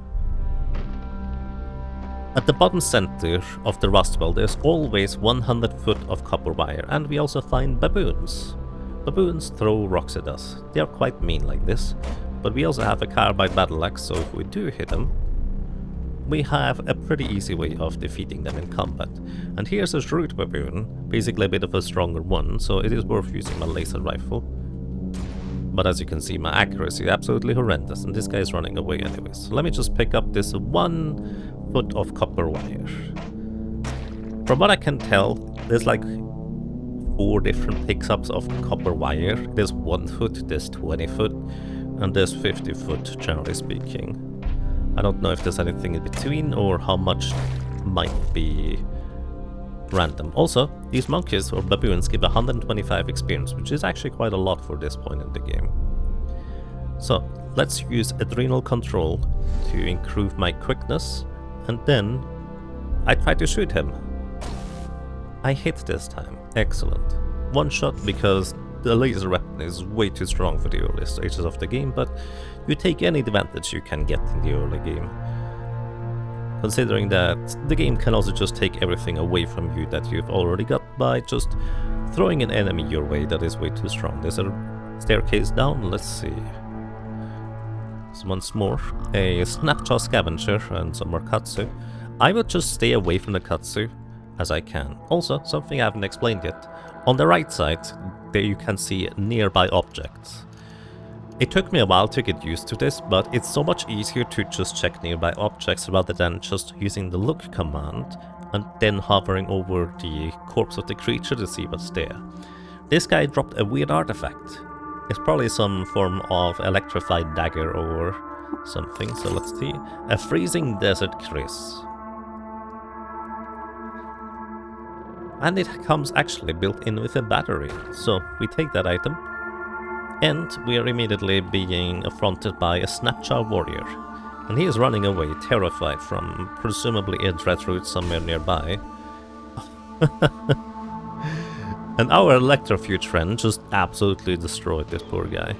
at the bottom center of the Rust Well, there's always 100 foot of copper wire, and we also find baboons. Baboons throw rocks at us. They are quite mean like this, but we also have a carbide battle axe, so if we do hit them, we have a pretty easy way of defeating them in combat. And here's a shrewd baboon, basically a bit of a stronger one, so it is worth using my laser rifle. But as you can see, my accuracy is absolutely horrendous, and this guy is running away anyways. So let me just pick up this 1 foot of copper wire. From what I can tell, there's like 4 different pickups of copper wire. There's 1 foot, there's 20 foot, and there's 50 foot, generally speaking. I don't know if there's anything in between or how much might be random. Also, these monkeys or baboons give 125 experience, which is actually quite a lot for this point in the game. So let's use adrenal control to improve my quickness, and then I try to shoot him. I hit this time. Excellent. 1 shot because the laser weapon is way too strong for the early stages of the game, but you take any advantage you can get in the early game. Considering that the game can also just take everything away from you that you've already got by just throwing an enemy your way that is way too strong. There's a staircase down, let's see. So once more, a snapjaw scavenger and some more katsu. I will just stay away from the katsu as I can. Also, something I haven't explained yet. On the right side, there you can see nearby objects. It took me a while to get used to this, but it's so much easier to just check nearby objects rather than just using the look command and then hovering over the corpse of the creature to see what's there. This guy dropped a weird artifact. It's probably some form of electrified dagger or something, so let's see. A freezing desert Chris. And it comes actually built in with a battery, so we take that item. And we are immediately being affronted by a Snapjaw warrior. And he is running away, terrified from presumably a dreadroot somewhere nearby. And our electrofuge friend just absolutely destroyed this poor guy.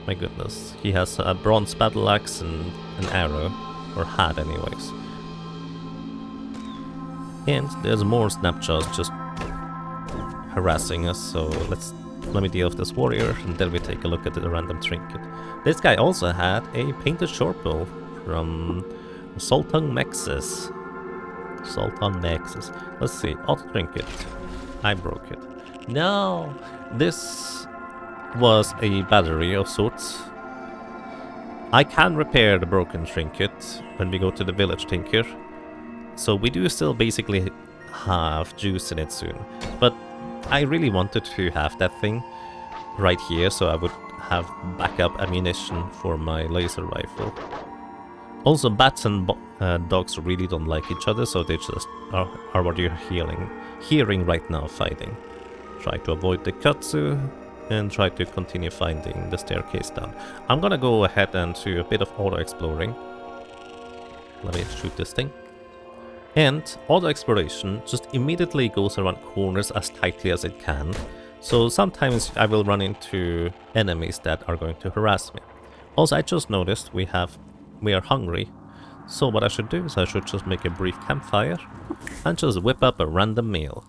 My goodness. He has a bronze battle axe and an arrow. Or had anyways. And there's more Snapjaws just harassing us, so let me deal with this warrior, and then we take a look at the random trinket. This guy also had a painted shortbow from Sultan Mexis. Let's see, auto trinket. I broke it. No! This was a battery of sorts. I can repair the broken trinket when we go to the village tinker. So we do still basically have juice in it soon. But I really wanted to have that thing right here, so I would have backup ammunition for my laser rifle. Also, bats and dogs really don't like each other, so they just are what you're hearing right now, fighting. Try to avoid the katsu and try to continue finding the staircase down. I'm gonna go ahead and do a bit of auto-exploring. Let me shoot this thing. And auto-exploration just immediately goes around corners as tightly as it can. So sometimes I will run into enemies that are going to harass me. Also, I just noticed we are hungry. So what I should do is I should just make a brief campfire and just whip up a random meal.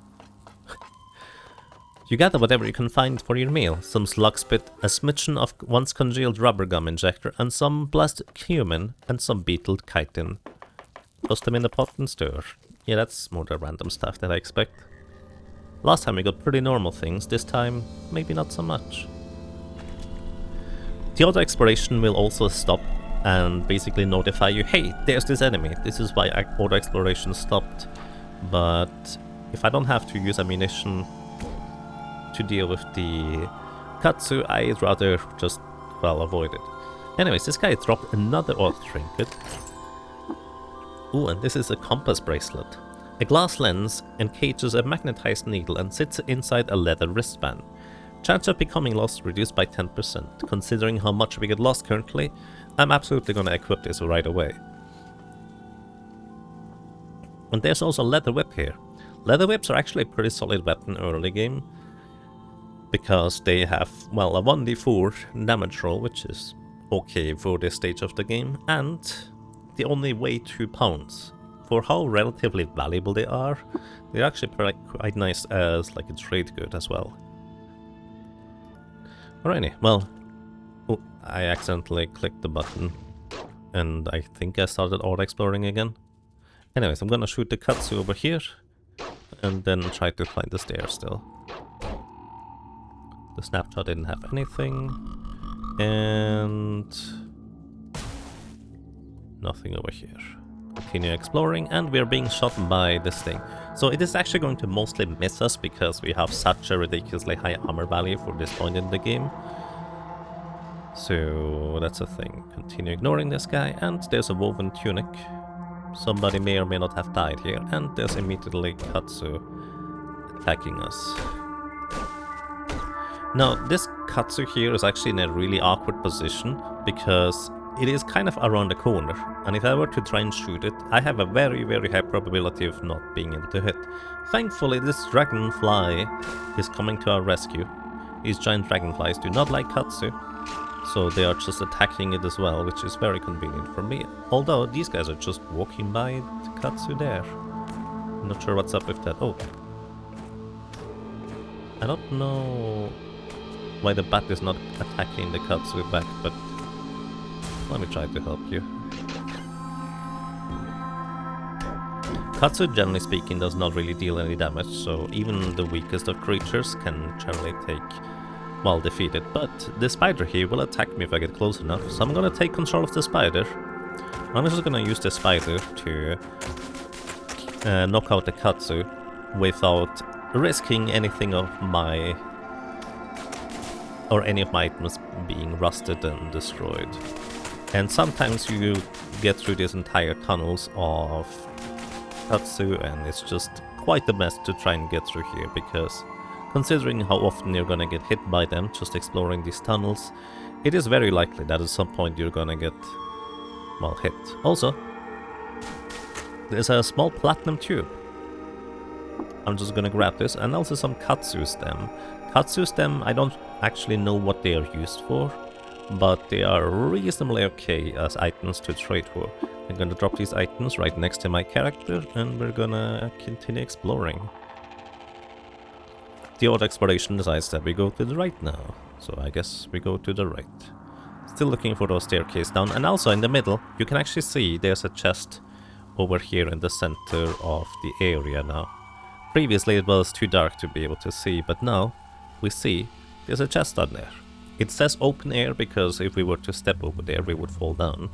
You gather whatever you can find for your meal. Some slug spit, a smidgen of once congealed rubber gum injector, and some blasted cumin and some beetled chitin. Toss them in the pot and stir. Yeah, that's more the random stuff that I expect. Last time we got pretty normal things, this time maybe not so much. The auto exploration will also stop and basically notify you, hey, there's this enemy. This is why auto exploration stopped. But if I don't have to use ammunition to deal with the katsu, I'd rather just, well, avoid it. Anyways, this guy dropped another auto trinket. Ooh, and this is a compass bracelet. A glass lens encages a magnetized needle and sits inside a leather wristband. Chance of becoming lost reduced by 10%. Considering how much we get lost currently, I'm absolutely gonna equip this right away. And there's also a leather whip here. Leather whips are actually a pretty solid weapon early game, because they have, well, a 1d4 damage roll, which is okay for this stage of the game, and they only weigh 2 pounds. For how relatively valuable they are, they're actually quite nice as like a trade good as well. Alrighty, well, oh, I accidentally clicked the button, and I think I started auto-exploring again. Anyways, I'm gonna shoot the katsu over here, and then try to find the stairs still. The snapshot didn't have anything, and nothing over here. Continue exploring, and we're being shot by this thing. So it is actually going to mostly miss us because we have such a ridiculously high armor value for this point in the game. So that's a thing. Continue ignoring this guy, and there's a woven tunic. Somebody may or may not have died here, and there's immediately Katsu attacking us. Now, this Katsu here is actually in a really awkward position because it is kind of around the corner, and if I were to try and shoot it, I have a very, very high probability of not being able to hit. Thankfully, this dragonfly is coming to our rescue. These giant dragonflies do not like Katsu, so they are just attacking it as well, which is very convenient for me. Although, these guys are just walking by the Katsu there. I'm not sure what's up with that. Oh. I don't know why the bat is not attacking the Katsu back, but let me try to help you. Katsu, generally speaking, does not really deal any damage, so even the weakest of creatures can generally take, well, defeat it. But the spider here will attack me if I get close enough, so I'm gonna take control of the spider. I'm just gonna use the spider to knock out the Katsu without risking anything of my... or any of my items being rusted and destroyed. And sometimes you get through these entire tunnels of Katsu and it's just quite a mess to try and get through here, because considering how often you're gonna get hit by them just exploring these tunnels, it is very likely that at some point you're gonna get, well, hit. Also, there's a small platinum tube. I'm just gonna grab this, and also some Katsu stem. Katsu stem, I don't actually know what they are used for, but they are reasonably okay as items to trade for. I'm gonna drop these items right next to my character, and we're gonna continue exploring. The odd exploration decides that we go to the right now, so I guess we go to the right. Still looking for those staircase down, and also in the middle, you can actually see there's a chest over here in the center of the area now. Previously it was too dark to be able to see, but now we see there's a chest down there. It says open air because if we were to step over there we would fall down.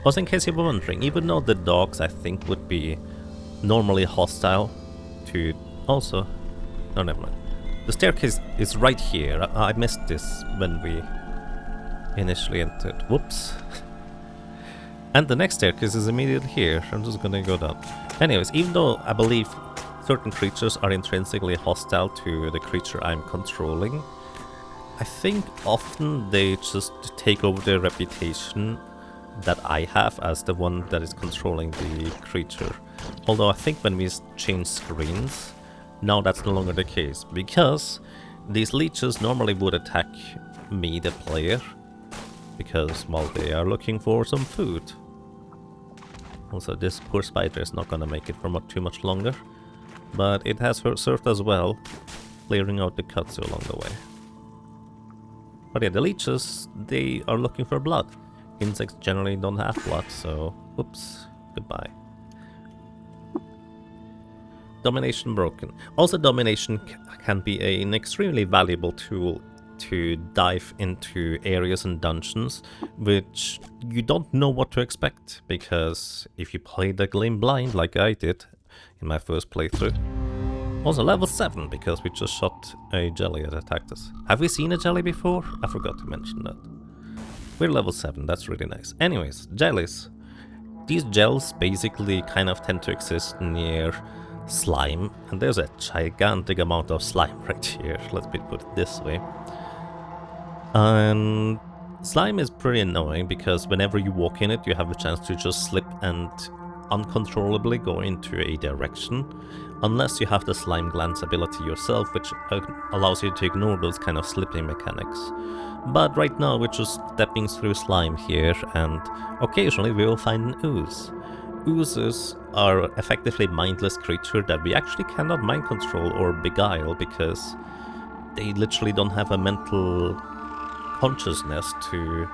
Also, in case you were wondering, even though the dogs I think would be normally hostile to... also... no, never mind. The staircase is right here. I missed this when we initially entered. Whoops. And the next staircase is immediately here. I'm just gonna go down. Anyways, even though I believe certain creatures are intrinsically hostile to the creature I'm controlling, I think often they just take over the reputation that I have as the one that is controlling the creature. Although I think when we change screens, now that's no longer the case, because these leeches normally would attack me, the player, because, well, they are looking for some food. Also, this poor spider is not gonna make it for too much longer, but it has served as well, clearing out the Katsu along the way. But yeah, the leeches, they are looking for blood. Insects generally don't have blood, so oops, goodbye. Domination broken. Also, domination can be an extremely valuable tool to dive into areas and dungeons which you don't know what to expect, because if you play the game blind like I did in my first playthrough. Also level 7 because we just shot a jelly that attacked us. Have we seen a jelly before? I forgot to mention that. We're level 7, that's really nice. Anyways, jellies. These gels basically kind of tend to exist near slime, and there's a gigantic amount of slime right here, let's put it this way. And slime is pretty annoying because whenever you walk in it, you have a chance to just slip and uncontrollably go into a direction, unless you have the slime glance ability yourself, which allows you to ignore those kind of slipping mechanics. But right now we're just stepping through slime here, and occasionally we will find an ooze. Oozes are effectively mindless creatures that we actually cannot mind control or beguile, because they literally don't have a mental consciousness to,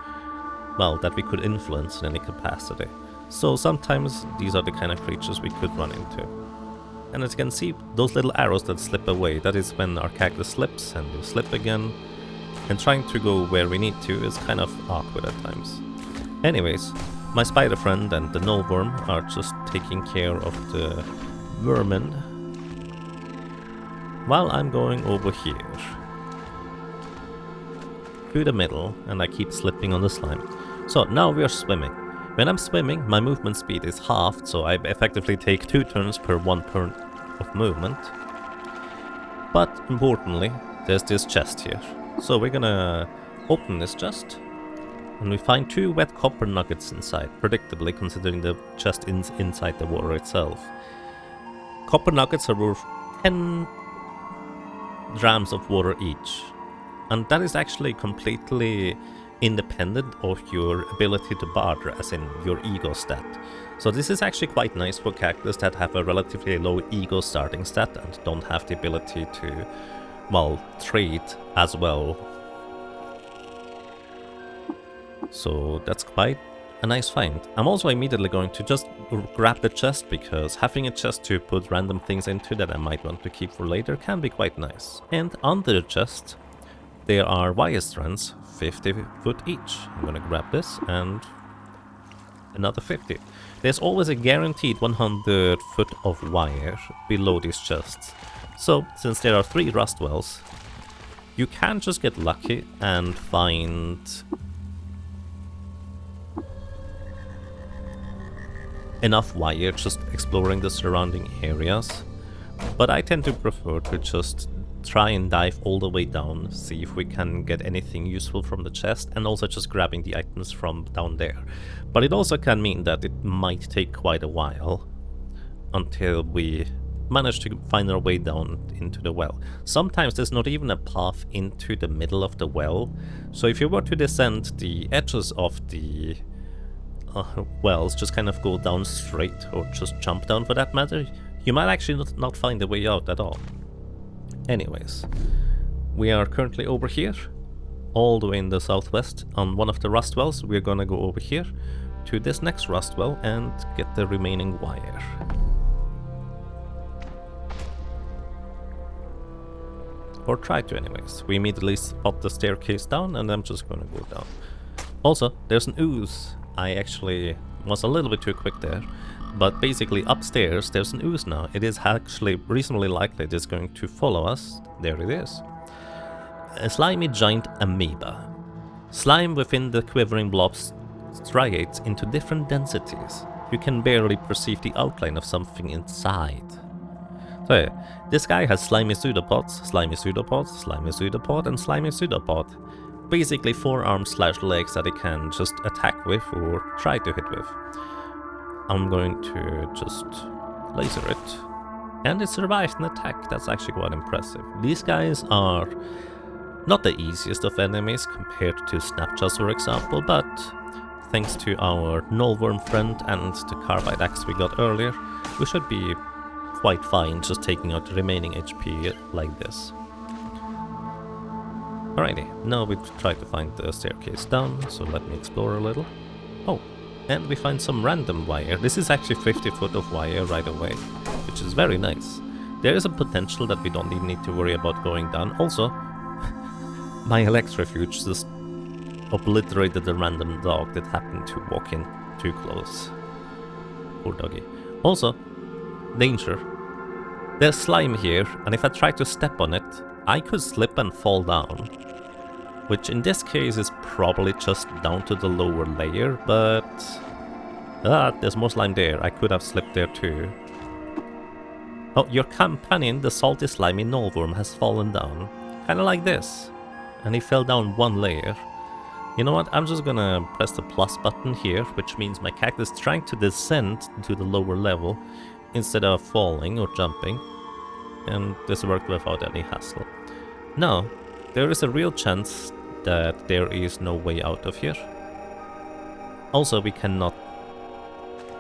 well, that we could influence in any capacity. So sometimes these are the kind of creatures we could run into. And as you can see, those little arrows that slip away, that is when our character slips and we slip again. And trying to go where we need to is kind of awkward at times. Anyways, my spider friend and the null worm are just taking care of the vermin, while I'm going over here to the middle, and I keep slipping on the slime. So now we are swimming. When I'm swimming, my movement speed is halved, so I effectively take 2 turns per 1 turn of movement. But importantly, there's this chest here. So we're gonna open this chest, and we find 2 wet copper nuggets inside, predictably considering the chest inside the water itself. Copper nuggets are worth 10 drams of water each, and that is actually completely independent of your ability to barter, as in your ego stat. So this is actually quite nice for characters that have a relatively low ego starting stat and don't have the ability to, well, trade as well. So that's quite a nice find. I'm also immediately going to just grab the chest, because having a chest to put random things into that I might want to keep for later can be quite nice. And under the chest there are wire strands, 50 foot each. I'm gonna grab this and another 50. There's always a guaranteed 100 foot of wire below these chests. So, since there are 3 rust wells, you can just get lucky and find enough wire just exploring the surrounding areas. But I tend to prefer to just try and dive all the way down, see if we can get anything useful from the chest, and also just grabbing the items from down there. But it also can mean that it might take quite a while until we manage to find our way down into the well. Sometimes there's not even a path into the middle of the well, so if you were to descend the edges of the wells, just kind of go down straight, or just jump down for that matter, you might actually not find a way out at all. Anyways, we are currently over here, all the way in the southwest, on one of the rust wells. We're gonna go over here to this next rust well and get the remaining wire. Or try to anyways. We immediately spot the staircase down, and I'm just gonna go down. Also, there's an ooze. I actually was a little bit too quick there. But basically upstairs there's an ooze now. It is actually reasonably likely it is going to follow us. There it is. A slimy giant amoeba. Slime within the quivering blobs striates into different densities. You can barely perceive the outline of something inside. So yeah, this guy has slimy pseudopods, slimy pseudopods, slimy pseudopod, and slimy pseudopod. Basically 4 arms / legs that it can just attack with or try to hit with. I'm going to just laser it. And it survived an attack. That's actually quite impressive. These guys are not the easiest of enemies compared to Snapjaws, for example, but thanks to our Nullworm friend and the Carbide Axe we got earlier, we should be quite fine just taking out the remaining HP like this. Alrighty, now we try to find the staircase down, so let me explore a little. Oh, and we find some random wire. This is actually 50 foot of wire right away, which is very nice. There is a potential that we don't even need to worry about going down. Also, my electrofuge just obliterated the random dog that happened to walk in too close. Poor doggy. Also, danger. There's slime here, and if I try to step on it, I could slip and fall down. Which in this case is probably just down to the lower layer, but... there's more slime there. I could have slipped there too. Oh, your companion, the salty slimy nullworm, has fallen down. Kinda like this. And he fell down 1 layer. You know what, I'm just gonna press the plus button here, which means my cactus is trying to descend to the lower level instead of falling or jumping. And this worked without any hassle. Now, there is a real chance that there is no way out of here. Also, we cannot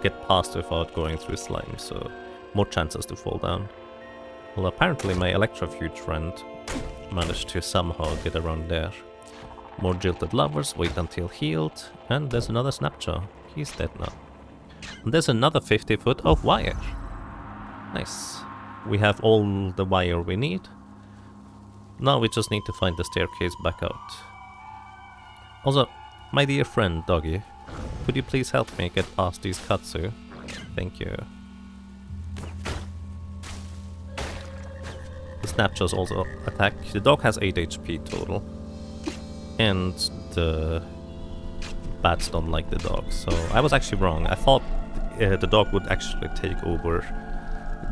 get past without going through slime, so more chances to fall down. Well, apparently my electrofuge friend managed to somehow get around there. More jilted lovers, wait until healed, and there's another Snapjaw. He's dead now. And there's another 50 foot of wire. Nice. We have all the wire we need. Now we just need to find the staircase back out. Also, my dear friend Doggy, could you please help me get past these katsu? Thank you. The Snapjaws also attack. The dog has 8 HP total. And the bats don't like the dog, so I was actually wrong. I thought the dog would actually take over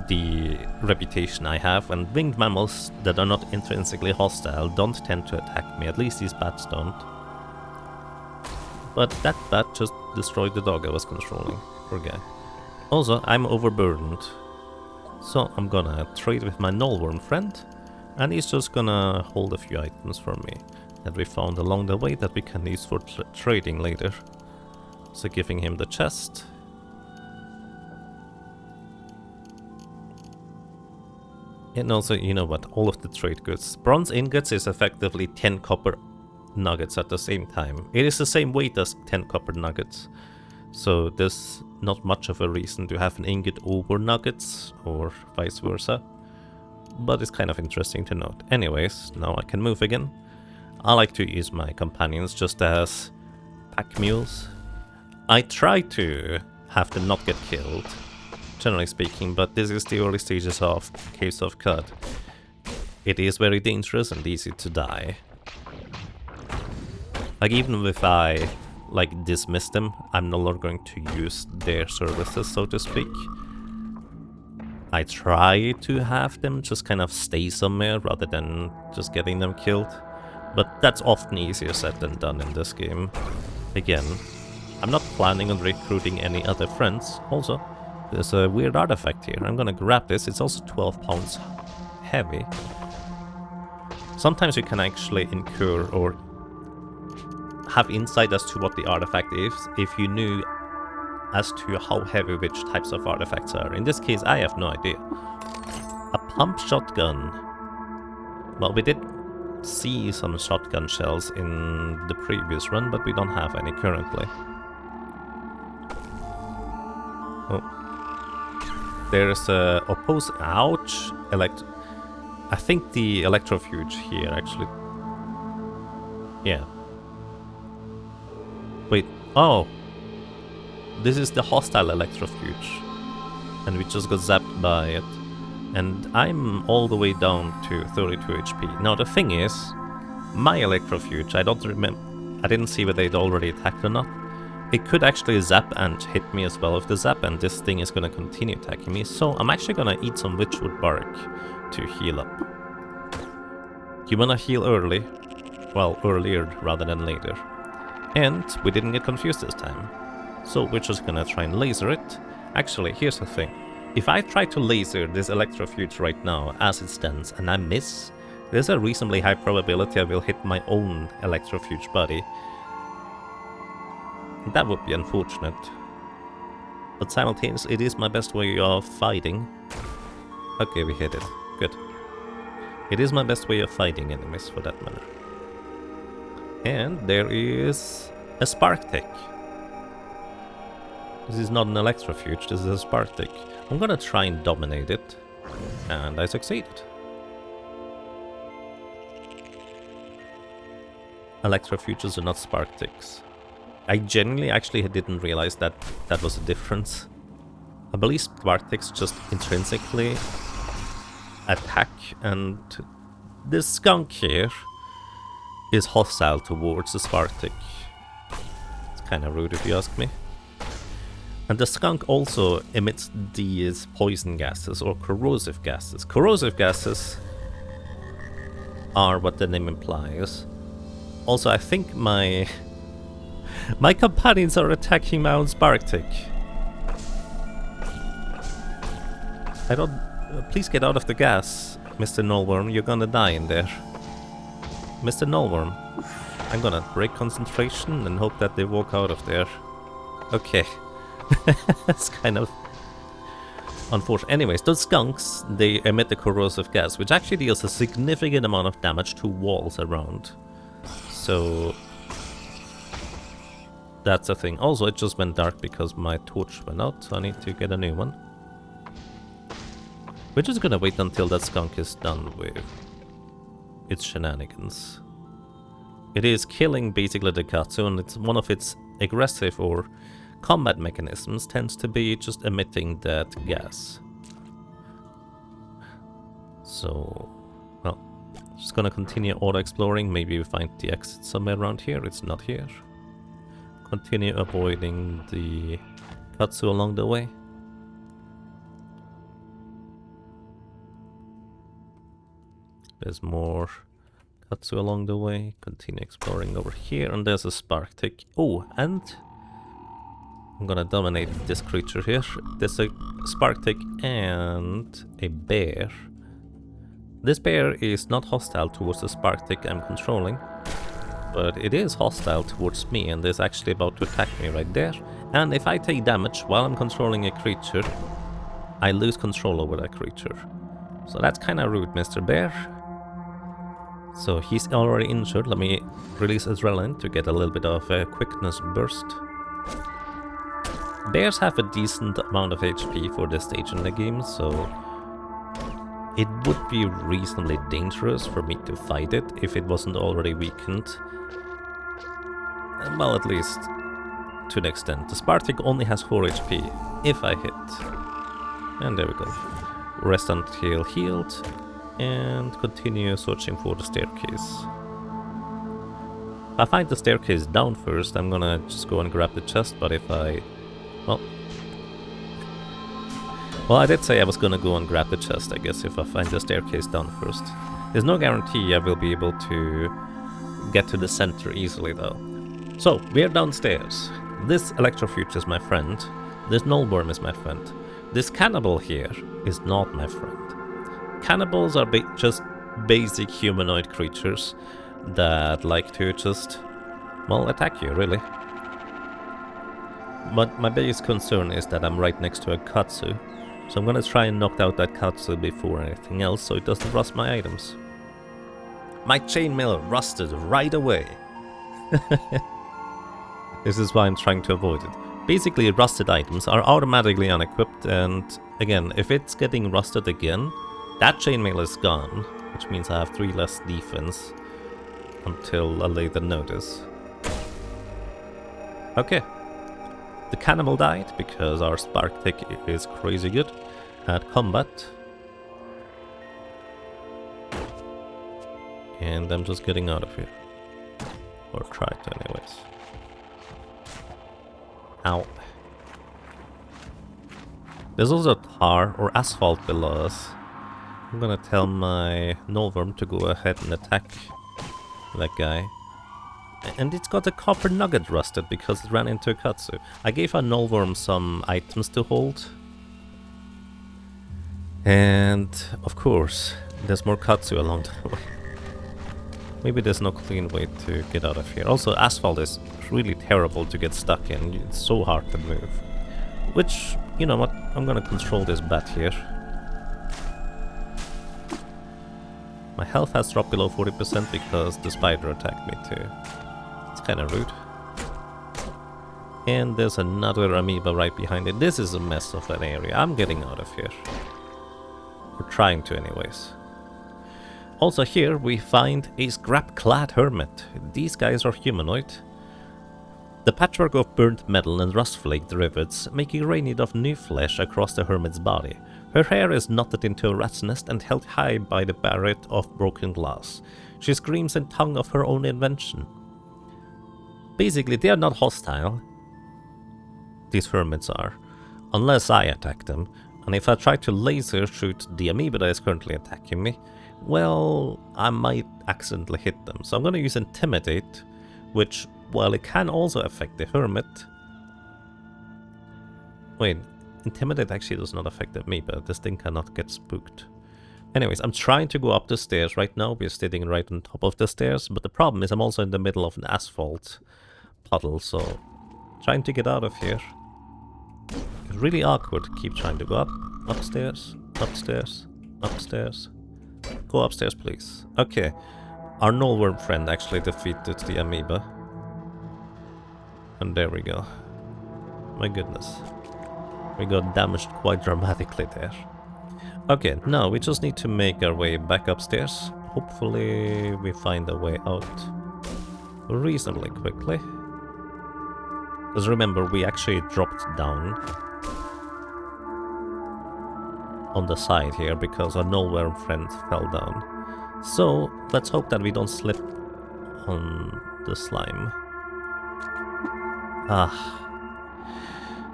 the reputation I have, and winged mammals that are not intrinsically hostile don't tend to attack me, at least these bats don't. But that bat just destroyed the dog I was controlling, poor guy. Also, I'm overburdened, so I'm gonna trade with my Nullworm friend, and he's just gonna hold a few items for me that we found along the way that we can use for trading later. So giving him the chest. And also, you know what, all of the trade goods. Bronze ingots is effectively 10 copper nuggets at the same time. It is the same weight as 10 copper nuggets. So there's not much of a reason to have an ingot over nuggets, or vice versa. But it's kind of interesting to note. Anyways, now I can move again. I like to use my companions just as pack mules. I try to have them not get killed, generally speaking, but this is the early stages of Caves of Cud. It is very dangerous and easy to die. Like, even if I, like, dismiss them, I'm no longer going to use their services, so to speak. I try to have them just kind of stay somewhere rather than just getting them killed. But that's often easier said than done in this game. Again, I'm not planning on recruiting any other friends. Also, there's a weird artifact here. I'm gonna grab this. It's also 12 pounds heavy. Sometimes you can actually incur or have insight as to what the artifact is if you knew as to how heavy which types of artifacts are. In this case, I have no idea. A pump shotgun. Well, we did see some shotgun shells in the previous run, but we don't have any currently. Oh. There's a ouch! I think the electrofuge here actually... Yeah. Wait, oh! This is the hostile electrofuge. And we just got zapped by it. And I'm all the way down to 32 HP. Now the thing is, my electrofuge, I don't remember... I didn't see whether it already attacked or not. It could actually zap and hit me as well with the zap, and this thing is gonna continue attacking me. So I'm actually gonna eat some witchwood bark to heal up. You wanna heal early? Well, earlier rather than later. And we didn't get confused this time. So we're just gonna try and laser it. Actually, here's the thing. If I try to laser this electrofuge right now as it stands and I miss, there's a reasonably high probability I will hit my own electrofuge body. That would be unfortunate. But simultaneously, it is my best way of fighting. Okay, we hit it. Good. It is my best way of fighting enemies, for that matter. And there is a spark tick. This is not an electrofuge, this is a spark tick. I'm gonna try and dominate it. And I succeeded. Electrofuges are not spark ticks. I genuinely actually didn't realize that that was a difference. I believe spark ticks just intrinsically attack, and this skunk here is hostile towards the spark tick. It's kind of rude if you ask me. And the skunk also emits these poison gases or corrosive gases. Corrosive gases are what the name implies. Also, I think my companions are attacking my own spark tick. I don't... please get out of the gas, Mr. Nullworm. You're gonna die in there. Mr. Nullworm. I'm gonna break concentration and hope that they walk out of there. Okay. That's kind of unfortunate. Anyways, those skunks, they emit the corrosive gas, which actually deals a significant amount of damage to walls around. So that's a thing. Also, it just went dark because my torch went out, so I need to get a new one. We're just gonna wait until that skunk is done with its shenanigans. It is killing basically the Katsu, and it's one of its aggressive or combat mechanisms tends to be just emitting that gas. So, well, just gonna continue auto-exploring. Maybe we find the exit somewhere around here. It's not here. Continue avoiding the Katsu along the way. There's more Katsu along the way. Continue exploring over here, and there's a spark tick. Oh, and I'm gonna dominate this creature here. There's a spark tick and a bear. This bear is not hostile towards the spark tick I'm controlling, but it is hostile towards me and is actually about to attack me right there. And if I take damage while I'm controlling a creature, I lose control over that creature. So that's kind of rude, Mr. Bear. So he's already injured. Let me release adrenaline to get a little bit of a quickness burst. Bears have a decent amount of HP for this stage in the game, so it would be reasonably dangerous for me to fight it if it wasn't already weakened. Well, at least to an extent. The Spartic only has 4 HP, if I hit. And there we go. Rest until healed, and continue searching for the staircase. If I find the staircase down first, I'm gonna just go and grab the chest, but if I... Well, I did say I was gonna go and grab the chest, I guess, if I find the staircase down first. There's no guarantee I will be able to get to the center easily, though. So, we're downstairs. This Electrofuge is my friend. This Nullworm is my friend. This Cannibal here is not my friend. Cannibals are just basic humanoid creatures that like to just, well, attack you, really. But my biggest concern is that I'm right next to a Katsu. So I'm gonna try and knock out that Katsu before anything else so it doesn't rust my items. My chainmail rusted right away. This is why I'm trying to avoid it. Basically, rusted items are automatically unequipped, and again, if it's getting rusted again, that chainmail is gone, which means I have 3 less defense until a later notice. Okay. The Cannibal died because our Spark Tick is crazy good at combat. And I'm just getting out of here. Or try to anyways. Ow. There's also tar or asphalt below us. I'm gonna tell my Nullworm to go ahead and attack that guy. And it's got a copper nugget rusted because it ran into a Katsu. I gave our Nullworm some items to hold. And of course, there's more Katsu along the way. Maybe there's no clean way to get out of here. Also, asphalt is really terrible to get stuck in. It's so hard to move. Which, you know what, I'm gonna control this bat here. My health has dropped below 40% because the spider attacked me too. It's kinda rude. And there's another amoeba right behind it. This is a mess of an area. I'm getting out of here. Or trying to anyways. Also here we find a scrap-clad hermit. These guys are humanoid. The patchwork of burnt metal and rust-flaked rivets make a rain of new flesh across the hermit's body. Her hair is knotted into a rat's nest and held high by the barret of broken glass. She screams in tongue of her own invention. Basically, they are not hostile. These hermits are. Unless I attack them. And if I try to laser shoot the amoeba that is currently attacking me, well, I might accidentally hit them. So I'm going to use Intimidate, which, while it can also affect the hermit... Wait, Intimidate actually does not affect the amoeba. This thing cannot get spooked. Anyways, I'm trying to go up the stairs right now. We're sitting right on top of the stairs. But the problem is I'm also in the middle of an asphalt puddle, so... Trying to get out of here. It's really awkward to keep trying to go up. Upstairs, upstairs, upstairs. Go upstairs, please. Okay. Our Nullworm friend actually defeated the amoeba. And there we go. My goodness. We got damaged quite dramatically there. Okay, now we just need to make our way back upstairs. Hopefully we find a way out reasonably quickly. Because remember, we actually dropped down on the side here because our Nullworm friend fell down. So let's hope that we don't slip on the slime. Ah.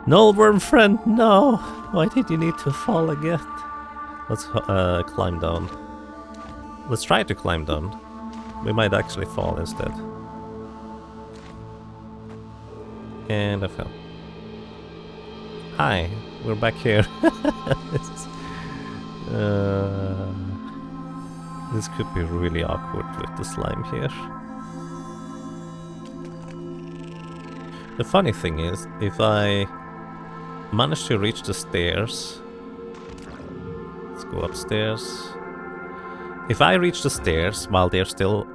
Nullworm friend, no! Why did you need to fall again? Let's climb down. Let's try to climb down. We might actually fall instead. And I fell. Hi, we're back here. This could be really awkward with the slime here. The funny thing is, if I manage to reach the stairs... Let's go upstairs. If I reach the stairs while they're still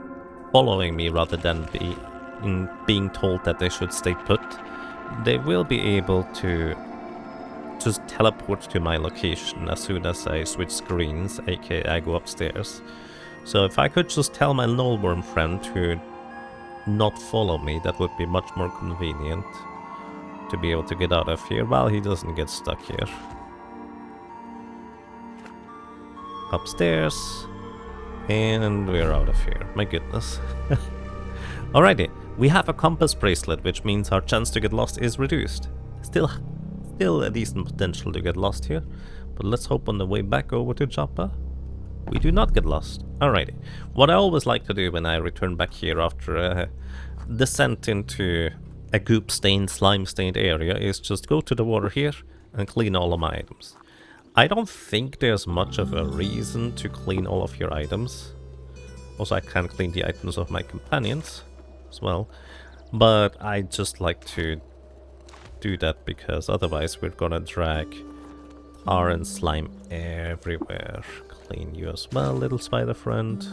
following me rather than being told that they should stay put, they will be able to just teleport to my location as soon as I switch screens, aka I go upstairs. So if I could just tell my Nullworm friend to not follow me, that would be much more convenient. to be able to get out of here while he doesn't get stuck here. Upstairs. And we're out of here. My goodness. Alrighty. We have a compass bracelet, which means our chance to get lost is reduced. Still a decent potential to get lost here. But let's hope on the way back over to Joppa we do not get lost. Alrighty. What I always like to do when I return back here after a descent into a goop-stained, slime-stained area is just go to the water here and clean all of my items. I don't think there's much of a reason to clean all of your items. Also, I can clean the items of my companions as well. But I just like to do that because otherwise we're gonna drag tar and slime everywhere. Clean you as well, little spider friend.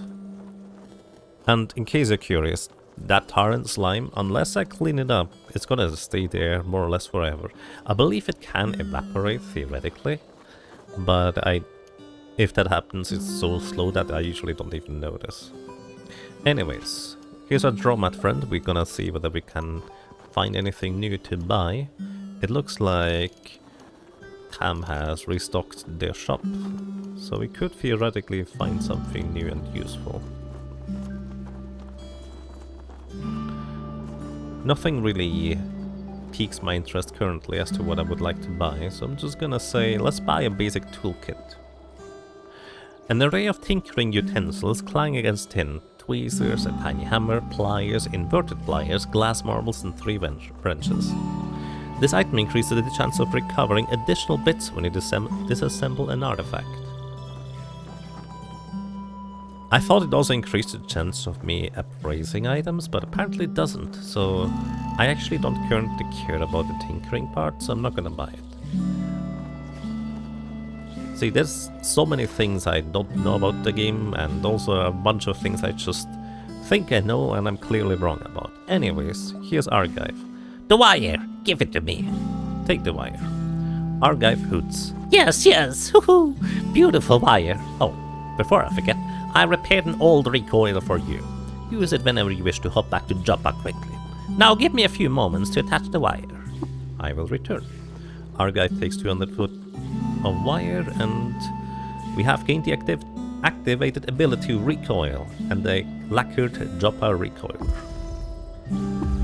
And in case you're curious, that tar and slime, unless I clean it up, it's gonna stay there more or less forever. I believe it can evaporate theoretically, but if that happens, it's so slow that I usually don't even notice. Anyways, here's our draw mat friend. We're gonna see whether we can find anything new to buy. It looks like Cam has restocked their shop, so we could theoretically find something new and useful. Nothing really piques my interest currently as to what I would like to buy, so I'm just gonna say let's buy a basic toolkit. An array of tinkering utensils, clang against tin, tweezers, a tiny hammer, pliers, inverted pliers, glass marbles and 3 wrenches. This item increases the chance of recovering additional bits when you disassemble an artifact. I thought it also increased the chance of me appraising items, but apparently it doesn't, so I actually don't currently care about the tinkering part, so I'm not gonna buy it. See, there's so many things I don't know about the game, and also a bunch of things I just think I know and I'm clearly wrong about. Anyways, here's Argive. The wire! Give it to me. Take the wire. Argive hoots. Yes, yes! Hoo-hoo! Beautiful wire. Oh, before I forget, I repaired an old recoil for you. Use it whenever you wish to hop back to Joppa quickly. Now give me a few moments to attach the wire. I will return. Argive takes 200 foot of wire, and we have gained the activated ability recoil and the lacquered Joppa recoiler.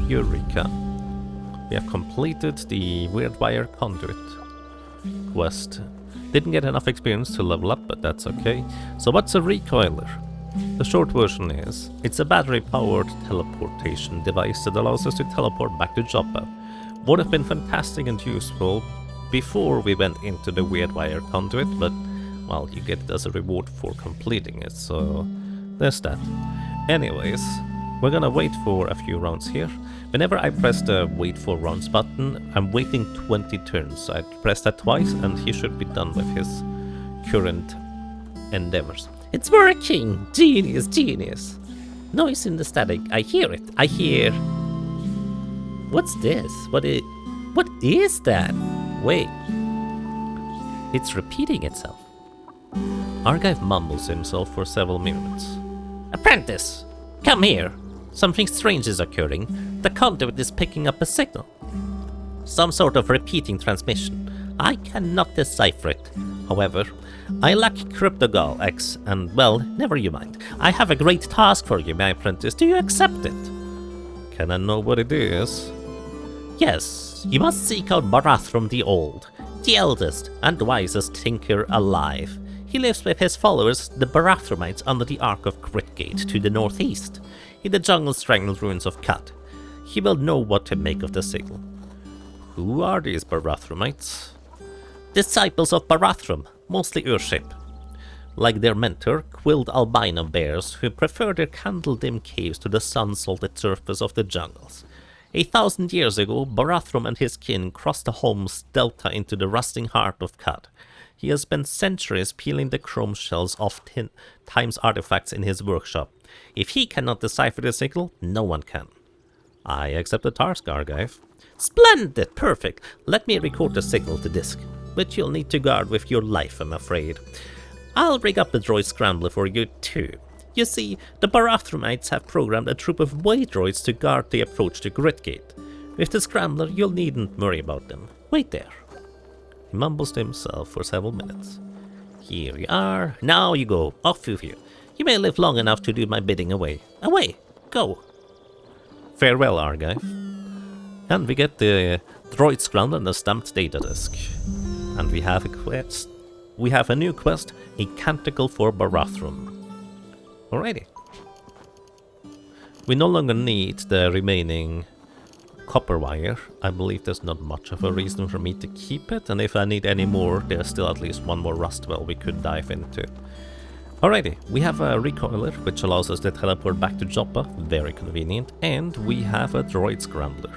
Eureka. We have completed the Weird Wire Conduit quest. Didn't get enough experience to level up, but that's okay. So what's a recoiler? The short version is, it's a battery-powered teleportation device that allows us to teleport back to Joppa. Would have been fantastic and useful before we went into the Weird Wire Conduit, but, well, you get it as a reward for completing it, so there's that. Anyways, we're gonna wait for a few rounds here. Whenever I press the wait for rounds button, I'm waiting 20 turns. I press that twice and he should be done with his current endeavors. It's working! Genius, genius! Noise in the static. I hear it. I hear... What's this? What is that? Wait. It's repeating itself. Argive mumbles to himself for several minutes. Apprentice! Come here! Something strange is occurring. The conduit is picking up a signal. Some sort of repeating transmission. I cannot decipher it. However, I lack Cryptogol X, and well, never you mind. I have a great task for you, my apprentice. Do you accept it? Can I know what it is? Yes, you must seek out Barathrum the Old, the eldest and wisest tinker alive. He lives with his followers, the Barathrumites, under the Ark of Gritgate to the northeast, in the jungle-strangled ruins of Cut. He will know what to make of the signal. Who are these Barathrumites? Disciples of Barathrum, mostly Urship. Like their mentor, quilled albino bears who prefer their candle-dim caves to the sun-salted surface of the jungles. 1,000 years ago, Barathrum and his kin crossed the Holmes Delta into the rusting heart of Cad. He has spent centuries peeling the chrome shells off Time's artifacts in his workshop. If he cannot decipher the signal, no one can. I accept the task, Argive. Splendid! Perfect! Let me record the signal to disk, which you'll need to guard with your life, I'm afraid. I'll rig up the droid scrambler for you too. You see, the Barathrumites have programmed a troop of way droids to guard the approach to Gritgate. With the scrambler, you needn't worry about them. Wait there. He mumbles to himself for several minutes. Here you are. Now you go. Off with you. You may live long enough to do my bidding away. Away! Go! Farewell, Argive. And we get the droid scrambler and the stamped data disk. And we have a quest. We have a new quest, a canticle for Barathrum. Alrighty. We no longer need the remaining copper wire. I believe there's not much of a reason for me to keep it, and if I need any more, there's still at least one more rust well we could dive into. Alrighty, we have a recoiler, which allows us to teleport back to Joppa, very convenient, and we have a droid scrambler.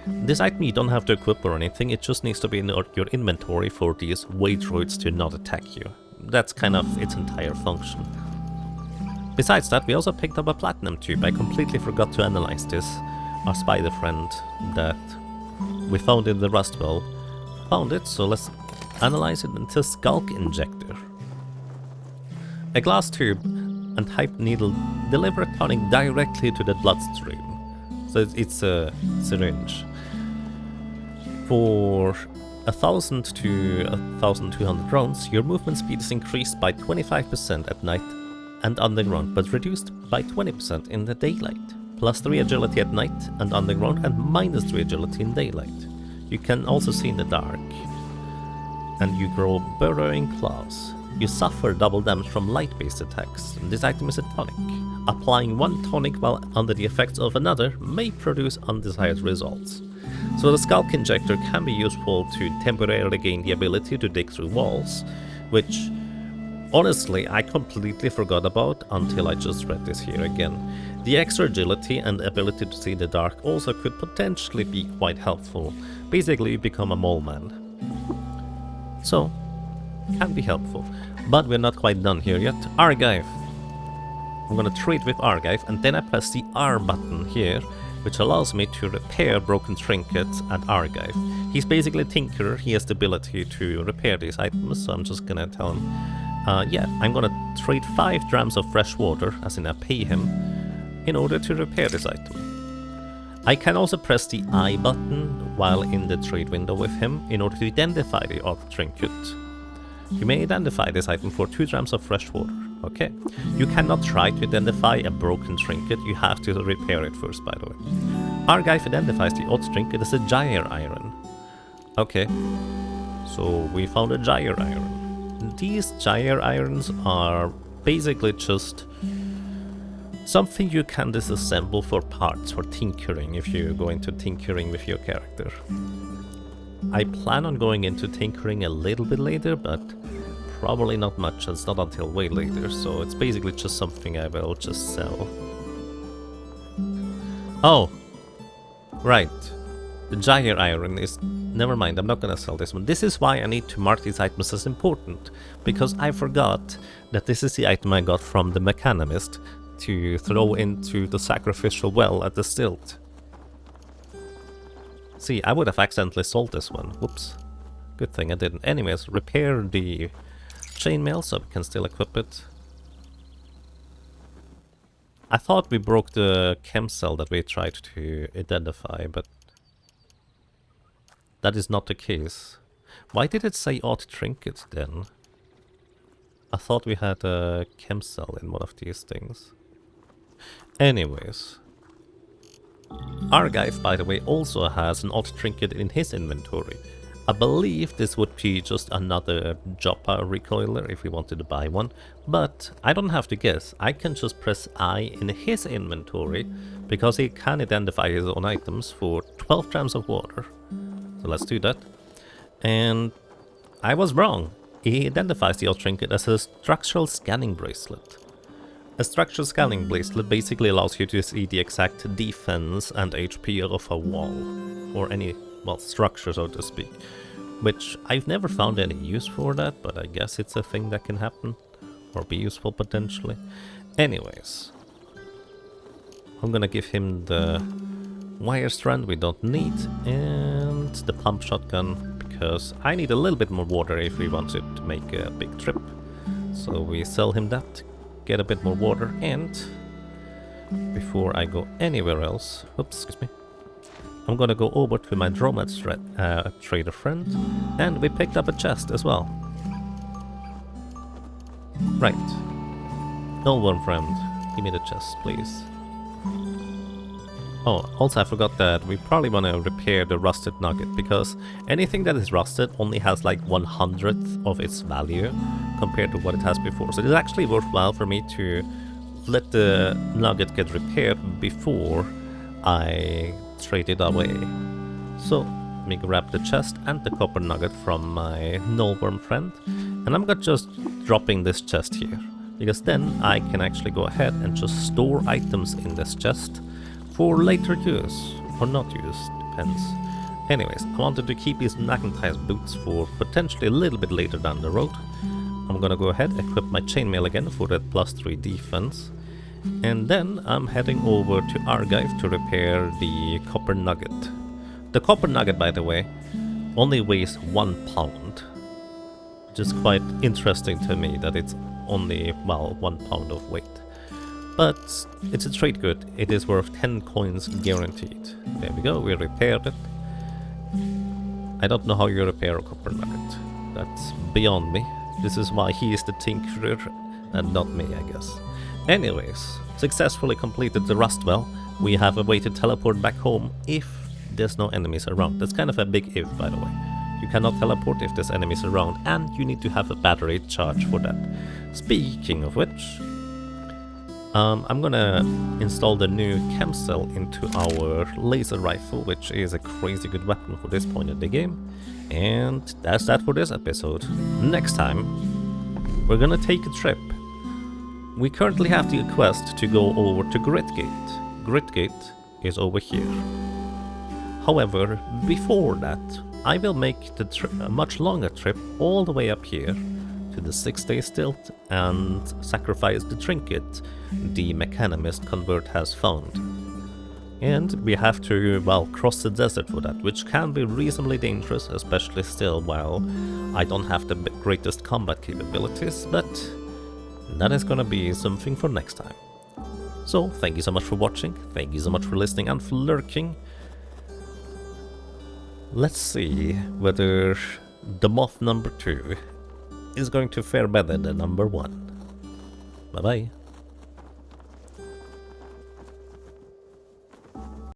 This item you don't have to equip or anything, it just needs to be in your inventory for these way droids to not attack you. That's kind of its entire function. Besides that, we also picked up a platinum tube. I completely forgot to analyze this. Our spider friend that we found in the rust well found it, so let's analyze it into Skulk Injector. A glass tube and type needle deliver a tonic directly to the bloodstream. So it's a syringe. For 1,000 to 1,200 rounds, your movement speed is increased by 25% at night and underground, but reduced by 20% in the daylight. Plus 3 agility at night and underground, and minus 3 agility in daylight. You can also see in the dark. And you grow burrowing claws. You suffer double damage from light-based attacks. This item is a tonic. Applying one tonic while under the effects of another may produce undesired results. So the Skulk Injector can be useful to temporarily gain the ability to dig through walls, which honestly I completely forgot about until I just read this here again. The extra agility and ability to see in the dark also could potentially be quite helpful. Basically you become a mole man. So, can be helpful. But we're not quite done here yet. Argive. I'm gonna trade with Argive, and then I press the R button here, which allows me to repair broken trinkets at Argive. He's basically a tinkerer, he has the ability to repair these items, so I'm just gonna tell him, yeah, I'm gonna trade 5 drams of fresh water, as in I pay him, in order to repair this item. I can also press the I button while in the trade window with him in order to identify the odd trinket. You may identify this item for 2 drams of fresh water. Okay. You cannot try to identify a broken trinket, you have to repair it first, by the way. Argive identifies the odd trinket as a gyre iron. Okay. So we found a gyre iron. These gyre irons are basically just something you can disassemble for parts, for tinkering, if you go into tinkering with your character. I plan on going into tinkering a little bit later, but probably not much. It's not until way later, so it's basically just something I will just sell. Oh, right. The gyre iron is... Never mind, I'm not gonna sell this one. This is why I need to mark these items as important, because I forgot that this is the item I got from the mechanist to throw into the sacrificial well at the stilt. See, I would have accidentally sold this one. Whoops. Good thing I didn't. Anyways, repair the chainmail so we can still equip it. I thought we broke the chem cell that we tried to identify, but that is not the case. Why did it say odd trinkets then? I thought we had a chem cell in one of these things. Anyways. Argive, by the way, also has an odd trinket in his inventory. I believe this would be just another Joppa recoiler if we wanted to buy one, but I don't have to guess. I can just press I in his inventory, because he can identify his own items for 12 grams of water. So let's do that. And I was wrong. He identifies the odd trinket as a structural scanning bracelet. A structural scanning bracelet basically allows you to see the exact defense and HP of a wall, or any, well, structure, so to speak. Which I've never found any use for that, but I guess it's a thing that can happen, or be useful potentially. Anyways, I'm gonna give him the wire strand we don't need, and the pump shotgun, because I need a little bit more water if we wanted to make a big trip. So we sell him that. Get a bit more water, and before I go anywhere else, oops, excuse me, I'm gonna go over to my Dromad trader friend, and we picked up a chest as well. Right. Nullworm friend, give me the chest, please. Oh, also I forgot that we probably want to repair the rusted nugget, because anything that is rusted only has like 1/100th of its value compared to what it has before. So it is actually worthwhile for me to let the nugget get repaired before I trade it away. So let me grab the chest and the copper nugget from my Nullworm friend, and I'm gonna just dropping this chest here, because then I can actually go ahead and just store items in this chest for later use, or not use, depends. Anyways, I wanted to keep these magnetized boots for potentially a little bit later down the road. I'm gonna go ahead and equip my chainmail again for that +3 defense. And then I'm heading over to Archive to repair the copper nugget. The copper nugget, by the way, only weighs 1 pound. Which is quite interesting to me that it's only, well, 1 pound of weight. But it's a trade good. It is worth 10 coins guaranteed. There we go, we repaired it. I don't know how you repair a copper nugget. That's beyond me. This is why he is the tinkerer and not me, I guess. Anyways, successfully completed the rust well. We have a way to teleport back home if there's no enemies around. That's kind of a big if, by the way. You cannot teleport if there's enemies around, and you need to have a battery charge for that. Speaking of which, I'm gonna install the new chem cell into our laser rifle, which is a crazy good weapon for this point in the game. And that's that for this episode. Next time, we're gonna take a trip. We currently have the quest to go over to Gritgate. Gritgate is over here. However, before that, I will make the a much longer trip all the way up here to the 6-day stilt and sacrifice the trinket the Mechanimist convert has found. And we have to, well, cross the desert for that, which can be reasonably dangerous, especially still while I don't have the greatest combat capabilities, but that is gonna be something for next time. So, thank you so much for watching, thank you so much for listening and for lurking. Let's see whether the moth number 2 is going to fare better than number 1. Bye bye.